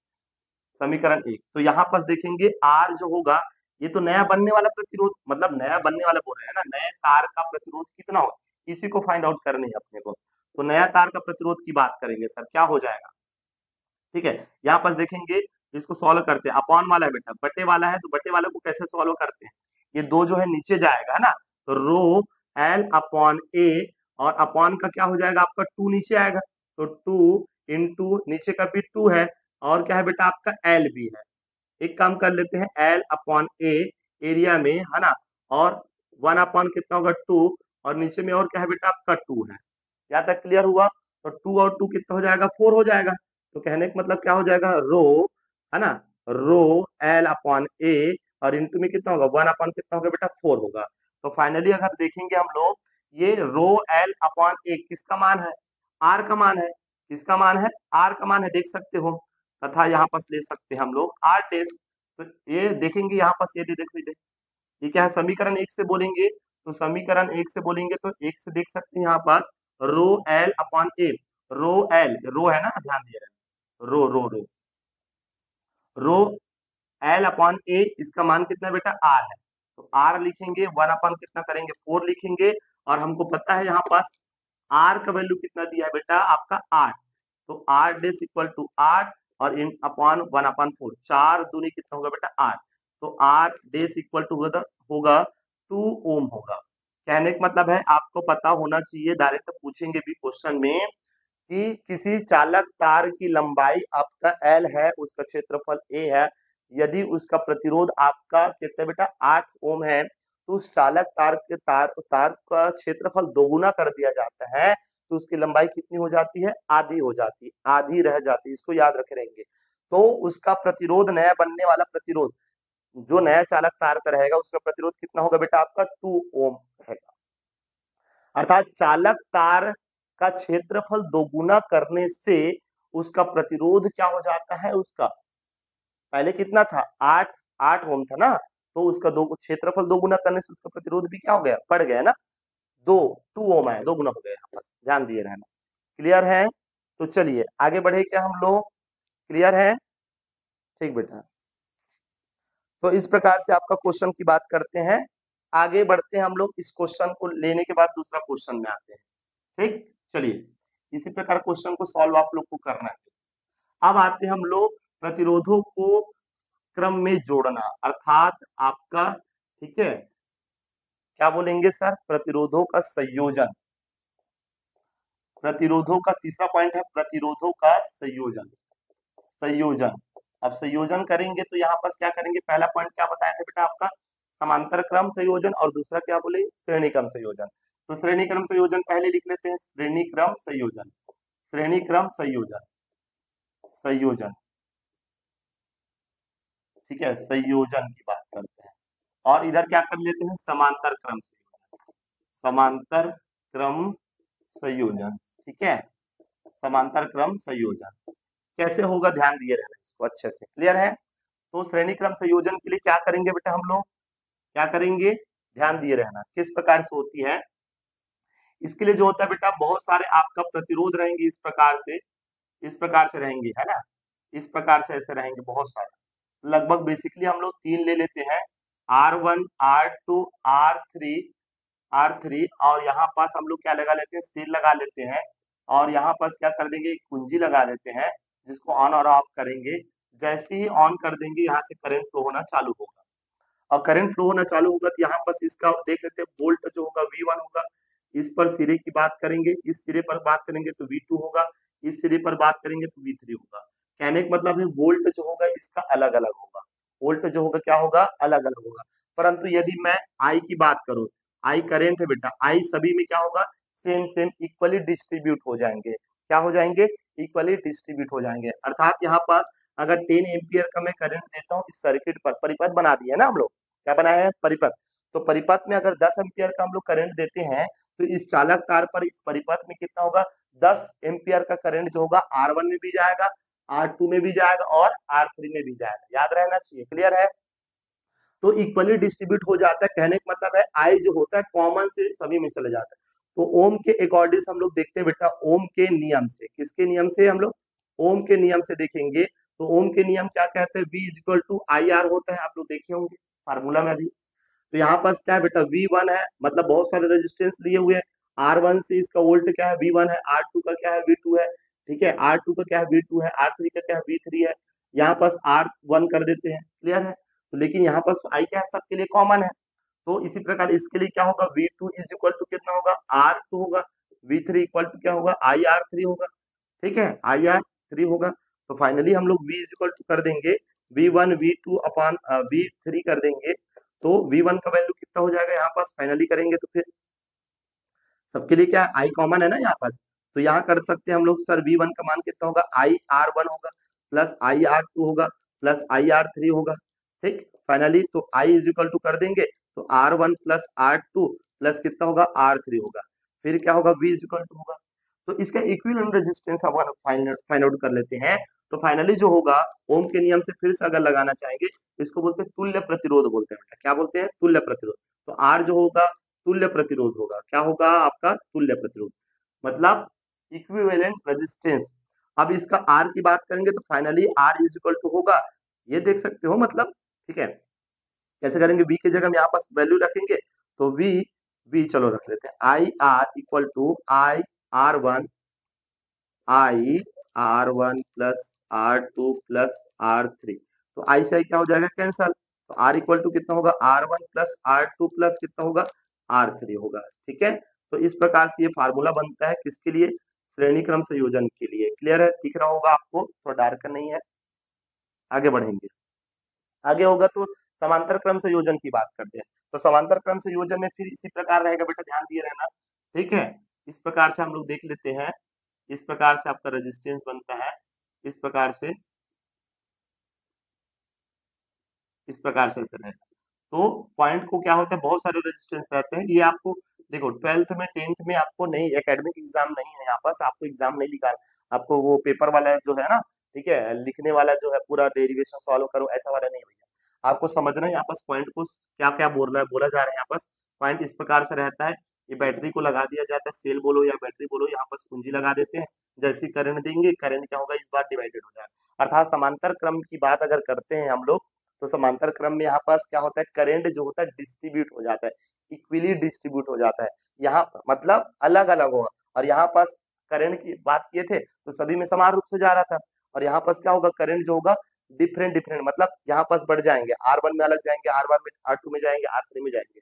Speaker 1: समीकरण 1, तो यहाँ पास देखेंगे आर जो होगा, ये तो नया बनने वाला प्रतिरोध, मतलब नया बनने वाला बोल रहे हैं ना, नए तार का प्रतिरोध कितना हो, इसी को फाइंड आउट करनी है अपने को। तो नया तार का प्रतिरोध की बात करेंगे सर, क्या हो जाएगा, ठीक है, यहाँ पास देखेंगे, इसको सॉल्व करते हैं, अपॉन वाला है बेटा, बटे वाला है, तो बटे वाले को कैसे सॉल्व करते हैं, ये 2 जो है नीचे जाएगा, है ना, तो रो एल अपॉन ए, और अपॉन का क्या हो जाएगा आपका, 2 नीचे आएगा, तो 2 इंटू नीचे का भी 2 है, और क्या है बेटा आपका एल भी है। एक काम कर लेते हैं, एल अपॉन ए एरिया में, है ना, और 1 अपॉन कितना होगा, 2, और नीचे में और क्या है बेटा आपका 2 है। यहाँ तक क्लियर हुआ, तो 2 और 2 कितना हो जाएगा, 4 हो जाएगा। तो कहने का मतलब क्या हो जाएगा, रो, है ना, रो एल अपॉन ए, और इंटू में कितना होगा 1 अपॉन कितना होगा बेटा 4 होगा। तो फाइनली अगर देखेंगे हम लोग, ये रो एल अपॉन ए किसका मान है, आर का मान है। किसका मान है, आर का मान है, देख सकते हो। तथा यहाँ पास ले सकते हैं हम लोग आर टेस्ट। तो ये देखेंगे यहाँ पास, ये देखो ये क्या है, समीकरण एक से बोलेंगे, तो समीकरण एक से बोलेंगे तो एक से देख सकते हैं यहाँ पास रो एल अपॉन ए। रो एल, रो है ना, ध्यान दिए रहे, रो रो रो रो एल अपॉन ए, इसका मान कितना है बेटा, आर है। तो आर लिखेंगे, 1 अपॉन कितना करेंगे 4 लिखेंगे, और हमको पता है यहाँ पास आर का वैल्यू कितना दिया है बेटा आपका 8। तो आर डेस इक्वल टू 8, और इन अपॉन 1 अपॉन 4, 4 दूनी कितना होगा बेटा 8। तो आर डेस इक्वल टू होगा 2 ओम होगा। कहने का मतलब है आपको पता होना चाहिए, डायरेक्ट पूछेंगे भी क्वेश्चन में कि किसी चालक तार की लंबाई आपका एल है, उसका क्षेत्रफल ए है, यदि उसका प्रतिरोध आपका कितना बेटा 8 ओम है, तो उस चालक तार के तार का क्षेत्रफल दोगुना कर दिया जाता है, तो उसकी लंबाई कितनी हो जाती है, आधी हो जाती है, आधी रह जाती है। इसको याद रखे रहेंगे। तो उसका प्रतिरोध, नया बनने वाला प्रतिरोध, जो नया चालक तार का रहेगा, उसका प्रतिरोध कितना होगा बेटा आपका 2 ओम रहेगा। अर्थात चालक तार का क्षेत्रफल दोगुना करने से उसका प्रतिरोध क्या हो जाता है, उसका पहले कितना था 8 ओम था ना, तो उसका दो क्षेत्रफल दोगुना करने से उसका प्रतिरोध भी क्या हो गया, बढ़ गया ना, 2 ओम है, दोगुना हो गया। यहाँ पास ध्यान दिए रहना। क्लियर है? तो चलिए आगे बढ़े क्या हम लोग, क्लियर है? ठीक बेटा। तो इस प्रकार से आपका क्वेश्चन की बात करते हैं, आगे बढ़ते हैं हम लोग। इस क्वेश्चन को लेने के बाद दूसरा क्वेश्चन में आते हैं। ठीक, चलिए इसी प्रकार क्वेश्चन को सॉल्व आप लोग को करना है। अब आते हैं हम लोग प्रतिरोधों को क्रम में जोड़ना, अर्थात आपका, ठीक है, क्या बोलेंगे सर, प्रतिरोधों का संयोजन। प्रतिरोधों का तीसरा पॉइंट है प्रतिरोधों का संयोजन। संयोजन, अब संयोजन करेंगे तो यहाँ पास क्या करेंगे, पहला पॉइंट क्या बताया था बेटा आपका, समांतर क्रम संयोजन, और दूसरा क्या बोले, श्रेणी क्रम संयोजन। तो श्रेणी क्रम संयोजन पहले लिख लेते हैं, श्रेणी क्रम संयोजन, श्रेणी क्रम संयोजन, संयोजन, ठीक है, संयोजन की बात करते हैं। और इधर क्या कर लेते हैं, समांतर क्रम संयोजन, समांतर क्रम संयोजन, ठीक है, समांतर क्रम संयोजन कैसे होगा, ध्यान दिए रहना इसको अच्छे से। क्लियर है? तो श्रेणी क्रम संयोजन के लिए क्या करेंगे बेटा, हम लोग क्या करेंगे, ध्यान दिए रहना किस प्रकार से होती है। इसके लिए जो होता है बेटा, बहुत सारे आपका प्रतिरोध रहेंगे, इस प्रकार से, इस प्रकार से रहेंगे, है ना, इस प्रकार से ऐसे रहेंगे बहुत सारे। लगभग बेसिकली हम लोग 3 ले लेते हैं, R1 R2 R3 R3, और यहाँ पास हम लोग क्या लगा लेते हैं, सेल लगा लेते हैं, और यहाँ पास क्या कर देंगे, कुंजी लगा देते हैं, जिसको ऑन और ऑफ करेंगे। जैसे ही ऑन कर देंगे, यहाँ से करंट फ्लो होना चालू होगा, और करंट फ्लो होना चालू होगा तो यहाँ पास इसका देख लेते हैं, वोल्ट जो होगा V1 होगा। इस पर सिरे की बात करेंगे, इस सिरे पर बात करेंगे तो V2 होगा, इस सिरे पर बात करेंगे तो V3 होगा। कहने का मतलब है वोल्ट जो होगा इसका अलग अलग होगा, वोल्ट जो होगा क्या होगा, अलग अलग होगा। परंतु यदि मैं आई की बात करूं, आई करेंट है बेटा, आई सभी में क्या होगा, सेम सेम इक्वली डिस्ट्रीब्यूट हो जाएंगे। क्या हो जाएंगे, इक्वली डिस्ट्रीब्यूट हो जाएंगे। अर्थात यहाँ पास अगर 10 एम्पियर का मैं करंट देता हूँ इस सर्किट पर, परिपथ बना दिया ना हम लोग, क्या बनाया है, परिपथ। तो परिपथ में अगर 10 एम्पियर का हम लोग करंट देते हैं, तो इस चालक तार पर, इस परिपथ में कितना होगा, 10 एम्पियर का करंट जो होगा R1 में भी जाएगा, R2 में भी जाएगा, और R3 में भी जाएगा। याद रहना चाहिए। क्लियर है? तो इक्वली डिस्ट्रीब्यूट हो जाता है। कहने का मतलब है आई जो होता है कॉमन से सभी में चले जाता है। तो ओम के अकॉर्डिंग हम लोग देखते हैं बेटा, ओम के नियम से, किसके नियम से, हम लोग ओम के नियम से देखेंगे। तो ओम के नियम क्या कहते हैं, V equal to I R होता है, आप लोग देखे होंगे फार्मूला में भी। तो यहाँ पास क्या है बेटा, V1 है, मतलब बहुत सारे रेजिस्टेंस लिए हुए हैं। R1 से इसका वोल्ट क्या है, V1 है, R2 का क्या है, V2 है, ठीक है, R2 का क्या है, V2 है, R3 का क्या है, V3 है। यहाँ पास R1 कर देते हैं। क्लियर है? तो लेकिन यहाँ पास तो आई क्या है, सबके लिए कॉमन है। तो इसी प्रकार इसके लिए क्या होगा, V2 इज इक्वल टू कितना होगा, R2 होगा, V3 इक्वल टू क्या होगा, IR3 होगा, ठीक है, IR3 होगा। तो फाइनली हम लोग V इज इक्वल टू कर देंगे V1 V2 अपॉन V3 कर देंगे। तो V1 का वैल्यू कितना हो जाएगा, यहाँ पास फाइनली करेंगे तो फिर सबके लिए क्या है, आई कॉमन है ना यहाँ पास। तो यहाँ कर सकते हैं हम लोग, सर V1 का मान कितना होगा, IR1 होगा, प्लस IR2 होगा, प्लस आई आर थ्री होगा। ठीक, फाइनली तो आई इज इक्वल टू कर देंगे तो R one plus R two plus कितना होगा आर थ्री होगा, फिर क्या होगा वी इज इक्वल टू होगा। तो इसका इक्विवेलेंट रेजिस्टेंस हम फाइंड आउट कर लेते हैं। तो फाइनली जो होगा ओम के नियम से फिर से अगर लगाना चाहेंगे तो इसको बोलते हैं तुल्य प्रतिरोध बोलते हैं बेटा, क्या बोलते हैं तुल्य प्रतिरोध। तो आर जो होगा तुल्य प्रतिरोध होगा, क्या होगा आपका तुल्य प्रतिरोध, मतलब इक्विवेलेंट रेजिस्टेंस। अब इसका आर की बात करेंगे तो finally R is equal to होगा, ये देख सकते हो मतलब, ठीक है। कैसे करेंगे, वी की जगह हम यहाँ पास वैल्यू रखेंगे तो वी वी चलो रख लेते हैं I R equal to I R one plus R two plus R three. तो आई से आई क्या हो जाएगा कैंसल, तो आर इक्वल टू कितना होगा R one plus R two plus कितना होगा आर थ्री होगा। ठीक है, तो इस प्रकार से ये फार्मूला बनता है किसके लिए, श्रेणी क्रम संयोजन के लिए। क्लियर है, दिख रहा होगा आपको, थोड़ा डार्क नहीं है। आगे बढ़ेंगे, आगे होगा तो समांतर क्रम संयोजन की बात करते हैं। तो समांतर क्रम संयोजन में फिर इसी प्रकार रहेगा बेटा, ध्यान दिए रहना। ठीक है, इस प्रकार से हम लोग देख लेते हैं, इस प्रकार से आपका रेजिस्टेंस बनता है, इस प्रकार से ऐसे रहेगा। तो पॉइंट को क्या होता है, बहुत सारे रेजिस्टेंस रहते हैं, ये आपको देखो 12th में 10th में आपको नहीं, एकेडमिक एग्जाम नहीं है यहाँ पास, आपको एग्जाम नहीं लिखा, आपको वो पेपर वाला जो है ना, ठीक है, लिखने वाला जो है पूरा डेरिवेशन सॉल्व करो ऐसा वाला नहीं भैया, आपको समझना है यहाँ पास पॉइंट को क्या क्या बोला जा रहा है। यहाँ पास पॉइंट इस प्रकार से रहता है, ये बैटरी को लगा दिया जाता है, सेल बोलो या बैटरी बोलो, यहाँ पास कुंजी लगा देते हैं, जैसे करंट देंगे करंट क्या होगा इस बार डिवाइडेड हो जाएगा। अर्थात समांतर क्रम की बात अगर करते हैं हम लोग, तो समांतर क्रम में यहाँ पास क्या होता है, करंट जो होता है डिस्ट्रीब्यूट हो जाता है, इक्वली डिस्ट्रीब्यूट हो जाता है, यहाँ मतलब अलग अलग होगा। और यहाँ पास करंट की बात किए थे तो सभी में समान रूप से जा रहा था, और यहाँ पास क्या होगा करंट जो होगा डिफरेंट डिफरेंट, मतलब यहाँ पास बढ़ जाएंगे, R1 में अलग जाएंगे, R1 में R2 में जाएंगे, R3 में जाएंगे,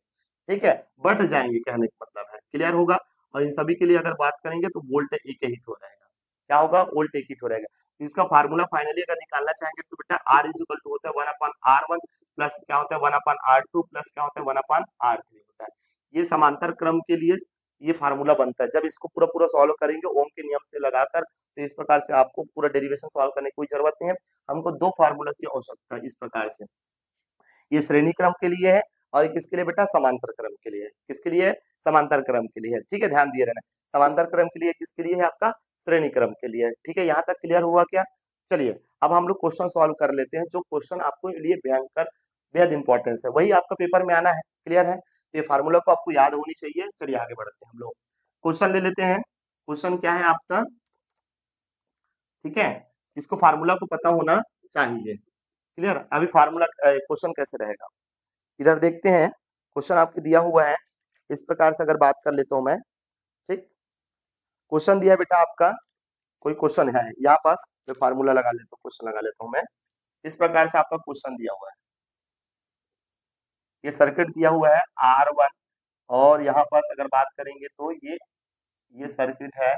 Speaker 1: ठीक है, बढ़ जाएंगे कहने का मतलब है। क्लियर होगा, और इन सभी के लिए अगर बात करेंगे तो वोल्ट एक ही हो रहेगा, क्या होगा वोल्ट एक ही हो रहेगा। तो इसका फार्मूला फाइनली अगर निकालना चाहेंगे तो बेटा आर इज इक्वल टू होता है 1/R1 प्लस क्या होता है 1/R2 प्लस क्या होता है 1/R3 होता है। ये समांतर क्रम के लिए ये फार्मूला बनता है। जब इसको पूरा पूरा सॉल्व करेंगे ओम के नियम से लगाकर, तो इस प्रकार से आपको पूरा डेरिवेशन सॉल्व करने की कोई जरूरत नहीं है, हमको दो फार्मूला की आवश्यकता है। इस प्रकार से ये श्रेणी क्रम के लिए है, और किसके लिए बेटा समांतर क्रम के लिए, किसके लिए समांतर क्रम के लिए है। ठीक है, ध्यान दिए रहना, समांतर क्रम के लिए किसके लिए है आपका श्रेणी क्रम के लिए। ठीक है, यहाँ तक क्लियर हुआ क्या। चलिए अब हम लोग क्वेश्चन सॉल्व कर लेते हैं, जो क्वेश्चन आपको लिए भयंकर बेहद इंपॉर्टेंस है, वही आपका पेपर में आना है। क्लियर है, तो ये फार्मूला को आपको याद होनी चाहिए। चलिए आगे बढ़ते हैं, हम लोग क्वेश्चन ले लेते हैं। क्वेश्चन क्या है आपका, ठीक है, इसको फार्मूला को पता होना चाहिए। क्लियर, अभी फार्मूला क्वेश्चन कैसे रहेगा इधर देखते हैं। क्वेश्चन आपको दिया हुआ है, इस प्रकार से अगर बात कर लेता हूं मैं। ठीक, क्वेश्चन दिया बेटा आपका, कोई क्वेश्चन है यहाँ पास, मैं फार्मूला लगा लेता हूँ, क्वेश्चन लगा लेता हूँ मैं। इस प्रकार से आपका क्वेश्चन दिया हुआ है, ये सर्किट दिया हुआ है R1, और यहाँ पास अगर बात करेंगे तो ये सर्किट है,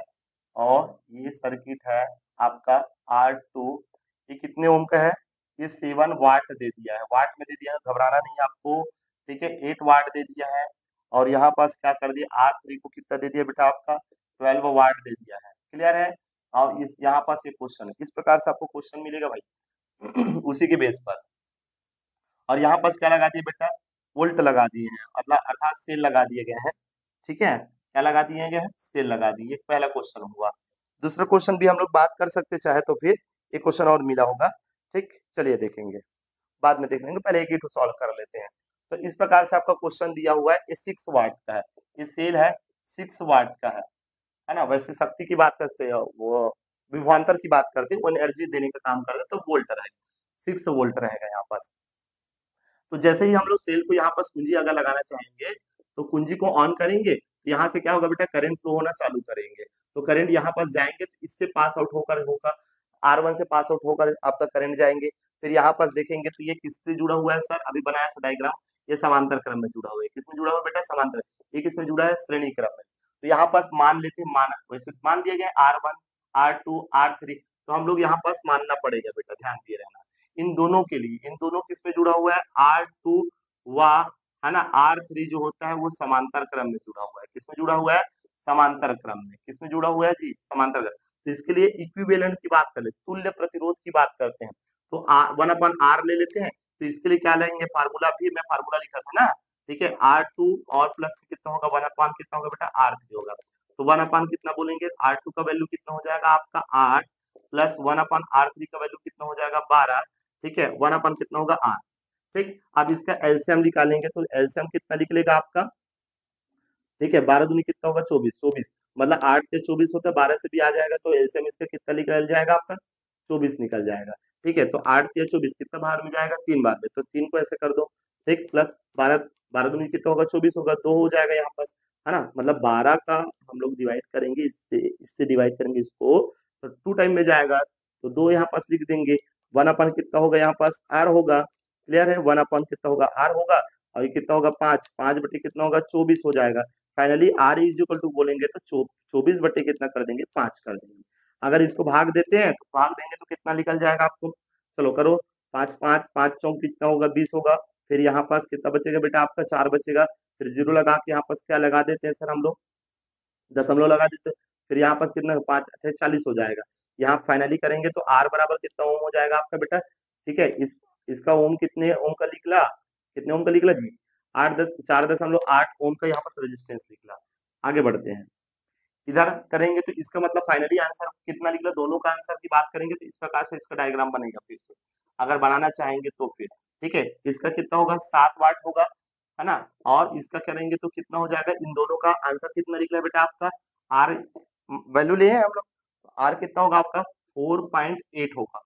Speaker 1: और ये सर्किट है आपका R2। ये कितने ओम का है, ये 7 वाट दे दिया है, वाट में दे दिया है, घबराना नहीं आपको। ठीक है, 8 वाट दे दिया है, और यहाँ पास क्या कर दिया R3 को कितना दे दिया बेटा आपका 12 वाट दे दिया है। क्लियर है, और इस यहाँ पास ये क्वेश्चन है, इस प्रकार से आपको क्वेश्चन मिलेगा भाई उसी के बेस पर। और यहाँ पास क्या लगा दिए बेटा, वोल्ट लगा दिए हैं, मतलब अर्थात सेल लगा दिए गए हैं। ठीक है, क्या लगा दिए गए हैं, सेल लगा दिए। पहला क्वेश्चन हुआ। दूसरा क्वेश्चन भी हम लोग बात कर सकते चाहे तो, फिर एक क्वेश्चन और मिला होगा। ठीक, चलिए देखेंगे, बाद में देख लेंगे, पहले एक ही तो सॉल्व कर लेते हैं। तो इस प्रकार से आपका क्वेश्चन दिया हुआ है, ये 6 वाट का है, ये सेल है 6 वाट का है ना। वैसे शक्ति की बात करते हैं, वो विभवांतर की बात करते हैं, वो एनर्जी देने का काम करते हैं, तो वोल्ट रहेगा 6 वोल्ट रहेगा यहाँ पास। तो जैसे ही हम लोग सेल को यहाँ पास कुंजी अगर लगाना चाहेंगे तो कुंजी को ऑन करेंगे, तो यहाँ से क्या होगा बेटा करंट फ्लो होना चालू करेंगे, तो करंट यहाँ पास जाएंगे, तो इससे पास आउट होकर होगा R1 से पास आउट होकर आपका करंट जाएंगे। फिर यहाँ पास देखेंगे तो ये किससे जुड़ा हुआ है सर, अभी बनाया था डायग्राम, ये समांतर क्रम में जुड़ा हुआ है। किसमें जुड़ा हुआ है बेटा, समांतर, ये किसमें जुड़ा है श्रेणी क्रम में। तो यहाँ पास मान लेते हैं, वैसे मान दिया गया R1 R2 R3, तो हम लोग यहाँ पास मानना पड़ेगा बेटा, ध्यान दिए रहना। इन दोनों के लिए, इन दोनों किस में जुड़ा हुआ है R2 व है ना R3 जो होता है वो समांतर क्रम में जुड़ा हुआ है। किसमें जुड़ा हुआ है, समांतर क्रम में। किसमें जुड़ा हुआ है जी, समांतर क्रम। तो इसके लिए इक्विवेलेंट की बात कर ले, तुल्य प्रतिरोध की बात करते हैं, तो 1/r ले लेते हैं। तो इसके लिए क्या लेंगे, फार्मूला भी मैं फार्मूला लिखा था ना, ठीक है। R2 और प्लस कितना होगा, 1/, कितना होगा बेटा, R3 होगा। तो 1/, कितना बोलेंगे, R2 का वैल्यू कितना हो जाएगा आपका 8 प्लस 1/R3 का वैल्यू कितना हो जाएगा 12, ठीक है। 1/, कितना होगा 8, ठीक। अब इसका एलसीएम निकालेंगे तो एलसीएम कितना निकलेगा आपका, ठीक है। 12 दूनी कितना होगा 24, 24 मतलब 8 से 24 होता है, 12 से भी आ जाएगा तो एलसीएम इसका कितना निकल जाएगा आपका 24 निकल जाएगा, ठीक है। तो 8 या 24 कितना बाहर में जाएगा, 3 बार में, तो 3 को ऐसे कर दो, ठीक। प्लस 12, 12 दूनी कितना होगा 24 होगा, 2 हो जाएगा यहाँ पास, है ना। मतलब 12 का हम लोग डिवाइड करेंगे इससे डिवाइड करेंगे इसको, तो 2 टाइम में जाएगा, तो 2 यहाँ पास लिख देंगे। 1/, कितना होगा यहाँ पास r होगा, क्लियर है। 1/, कितना होगा r होगा, और ये कितना होगा 5, 5 बटे कितना होगा 24 हो जाएगा। Finally r is equal to बोलेंगे तो 24 बटे कितना कर देंगे 5 कर देंगे। अगर इसको भाग देते हैं तो भाग देंगे तो कितना निकल जाएगा आपको, चलो करो, 5 5 5 चौक कितना होगा 20 होगा। फिर यहाँ पास कितना बचेगा बेटा आपका 4 बचेगा, फिर जीरो लगा के यहाँ पास क्या लगा देते हैं सर हम लोग, दशमलव लगा देते हैं। फिर यहाँ पास कितना 5 40 हो जाएगा। यहाँ फाइनली करेंगे तो r बराबर कितना ओम हो जाएगा आपका बेटा, ठीक है। इसका ओम कितने ओम का निकला, कितने ओम का निकला जी, 4.8 ओम का यहाँ पास रेजिस्टेंस निकला। आगे बढ़ते हैं, इधर करेंगे तो इसका मतलब फाइनली आंसर कितना निकला, दोनों का आंसर की बात करेंगे तो इस प्रकार से इसका डायग्राम बनेगा फिर से, अगर बनाना चाहेंगे तो फिर, ठीक है। इसका कितना होगा 7 वाट होगा, है ना। और इसका करेंगे तो कितना हो जाएगा, इन दोनों का आंसर कितना निकला बेटा आपका, आर वैल्यू लिए हैं हम लोग, आर कितना होगा आपका 4.8 होगा,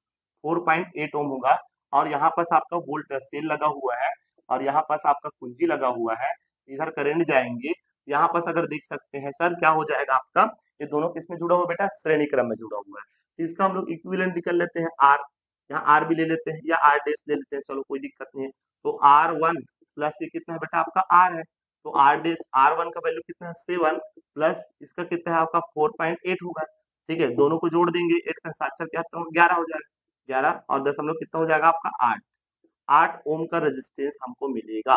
Speaker 1: 4.8 ओम होगा। और यहाँ पास आपका वोल्ट सेल लगा हुआ है, और यहाँ पास आपका कुंजी लगा हुआ है। इधर करंट जाएंगे, यहाँ पास अगर देख सकते हैं सर क्या हो जाएगा आपका, ये दोनों किस में जुड़ा हुआ बेटा, श्रेणी क्रम में जुड़ा हुआ है। तो इसका हम लोग इक्विवेलेंट निकल लेते हैं आर, यहाँ आर भी ले लेते हैं या आर डेस ले लेते हैं, चलो कोई दिक्कत नहीं है। तो R1 प्लस ये कितना है बेटा आपका आर है, तो आर डेस R1 का वैल्यू कितना है 7 प्लस इसका कितना है आपका 4.8 होगा, ठीक है। दोनों को जोड़ देंगे, 8 का 7 क्या 11 हो जाएगा, 11 और दशमलव कितना हो जाएगा आपका 8, 8 ओम का रेजिस्टेंस हमको मिलेगा,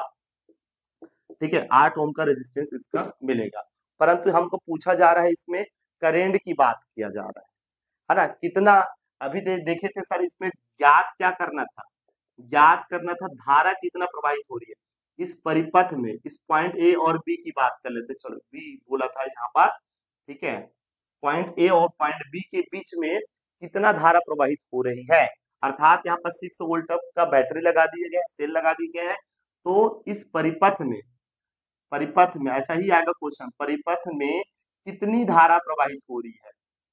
Speaker 1: ठीक है। 8 ओम का रेजिस्टेंस इसका मिलेगा। परंतु हमको पूछा जा रहा है इसमें करेंट की बात किया जा रहा है ना, कितना अभी देखे थे सर, इसमें ज्ञात क्या करना था, ज्ञात करना था धारा कितना प्रवाहित हो रही है इस परिपथ में, इस पॉइंट ए और बी की बात कर लेते, चलो बी बोला था यहाँ पास, ठीक है। पॉइंट ए और पॉइंट बी के बीच में कितना धारा प्रवाहित हो रही है, अर्थात यहाँ पर 6 वोल्ट का बैटरी लगा दिए गए, सेल लगा दिए गए हैं। तो इस परिपथ में ऐसा ही आएगा क्वेश्चन, परिपथ में कितनी धारा प्रवाहित हो रही है,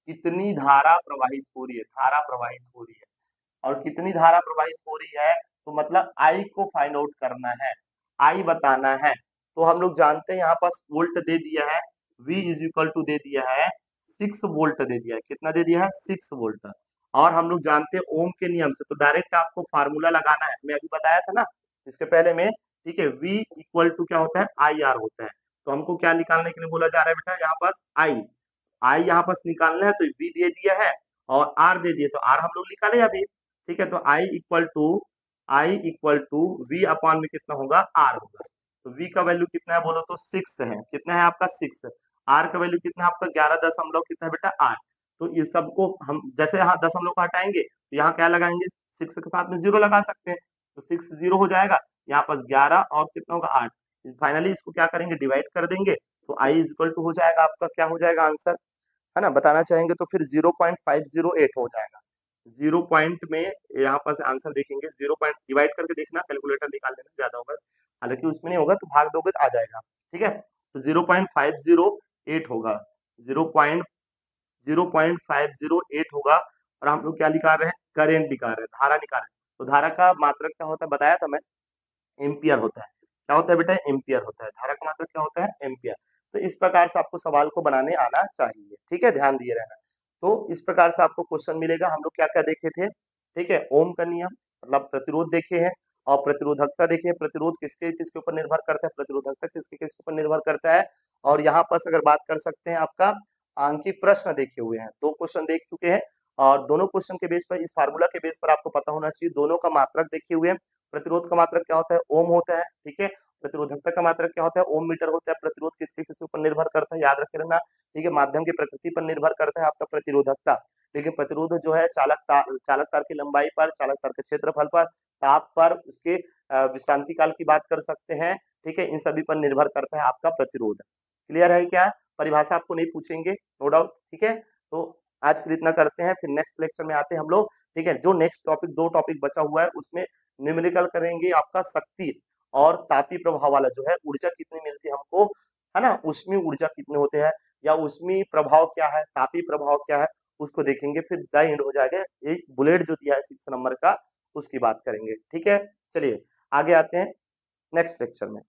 Speaker 1: कितनी धारा प्रवाहित हो रही है, धारा प्रवाहित हो रही है, और कितनी धारा प्रवाहित हो रही है, तो मतलब आई को फाइंड आउट करना है, आई बताना है। तो हम लोग जानते हैं यहाँ पास वोल्ट दे दिया है, V इज इक्वल टू दे दिया है 6 वोल्ट दे दिया है, कितना दे दिया है 6 वोल्ट। और हम लोग जानते हैं ओम के नियम से, तो डायरेक्ट आपको फार्मूला लगाना है, मैं अभी बताया था ना इसके पहले में, ठीक है। V इक्वल टू क्या होता है IR होता है। तो हमको क्या निकालने के लिए बोला जा रहा है बेटा, यहाँ पास आई यहाँ पास निकालना है, तो V दे दिया है और R दे दिया, तो R हम लोग निकाले अभी, ठीक है। तो I equal to V upon में कितना होगा R होगा। तो V का वैल्यू कितना है बोलो तो 6 है, कितना है आपका 6, R का वैल्यू कितना है आपका 11 कितना है बेटा 8। तो इस सबको हम जैसे यहाँ दशमलव को हटाएंगे तो यहाँ क्या लगाएंगे, 6 के साथ में 0 लगा सकते हैं, तो 6 0 हो जाएगा, यहाँ पास 11 और कितना होगा 8। फाइनली इसको क्या करेंगे, डिवाइड कर देंगे, तो आई इज इक्वल टू हो जाएगा आपका, क्या हो जाएगा आंसर, है ना। बताना चाहेंगे तो फिर 0.508 हो जाएगा। 0 पॉइंट में यहाँ पर आंसर देखेंगे, 0 पॉइंट डिवाइड करके देखना, कैलकुलेटर निकाल लेना, ज्यादा होगा, हालांकि उसमें नहीं होगा तो भाग दोगे तो आ जाएगा, ठीक है। तो 0.508 होगा, 0.508 होगा। और हम लोग क्या निकाल रहे हैं, करेंट निकाल रहे हैं, धारा निकाल रहे हैं। तो धारा का मात्रक क्या होता है बताया था मैं, एम्पियर होता है। क्या होता है बेटा, एम्पियर होता है। धारा का मात्रक क्या होता है, एम्पियर। तो इस प्रकार से आपको सवाल को बनाने आना चाहिए, ठीक है, ध्यान दिए रहना। तो इस प्रकार से आपको क्वेश्चन मिलेगा। हम लोग क्या क्या देखे थे, ठीक है, ओम का नियम मतलब प्रतिरोध देखे हैं, और प्रतिरोधकता देखे हैं, प्रतिरोध किसके किसके ऊपर निर्भर करता है, प्रतिरोधकता किसके किसके ऊपर निर्भर करता है। और यहाँ पर अगर बात कर सकते हैं आपका आंकिक प्रश्न देखे हुए हैं, 2 क्वेश्चन देख चुके हैं, और दोनों क्वेश्चन के बेस पर, इस फार्मूला के बेस पर आपको पता होना चाहिए, दोनों का मात्रक देखे हुए हैं। प्रतिरोध का मात्रक क्या होता है, ओम होता है, ठीक है। प्रतिरोधकता का मात्रक क्या होता है, ओम मीटर होता है। प्रतिरोध किसके किसके ऊपर निर्भर करता है, याद रखे रहना, ठीक है। माध्यम की प्रकृति पर निर्भर करता है आपका प्रतिरोधकता। लेकिन प्रतिरोध जो है चालक तार की लंबाई पर, चालक तार के क्षेत्रफल पर, ताप पर, उसके विश्रांति काल की बात कर सकते हैं। ठीक है, इन सभी पर निर्भर करता है आपका प्रतिरोध। क्लियर है क्या? परिभाषा आपको नहीं पूछेंगे, नो डाउट। ठीक है, तो आज के लिए इतना करते हैं, फिर नेक्स्ट लेक्चर में आते हैं हम लोग। ठीक है, जो नेक्स्ट टॉपिक 2 टॉपिक बचा हुआ है उसमें न्यूमेरिकल करेंगे आपका शक्ति और तापीय प्रभाव वाला जो है, ऊर्जा कितनी मिलती है हमको, है ना, ऊष्मीय ऊर्जा कितने होते हैं, या ऊष्मीय प्रभाव क्या है, तापीय प्रभाव क्या है, उसको देखेंगे। फिर द एंड हो जाएगा, ये बुलेट जो दिया है 6 नंबर का, उसकी बात करेंगे। ठीक है, चलिए आगे आते हैं नेक्स्ट लेक्चर में।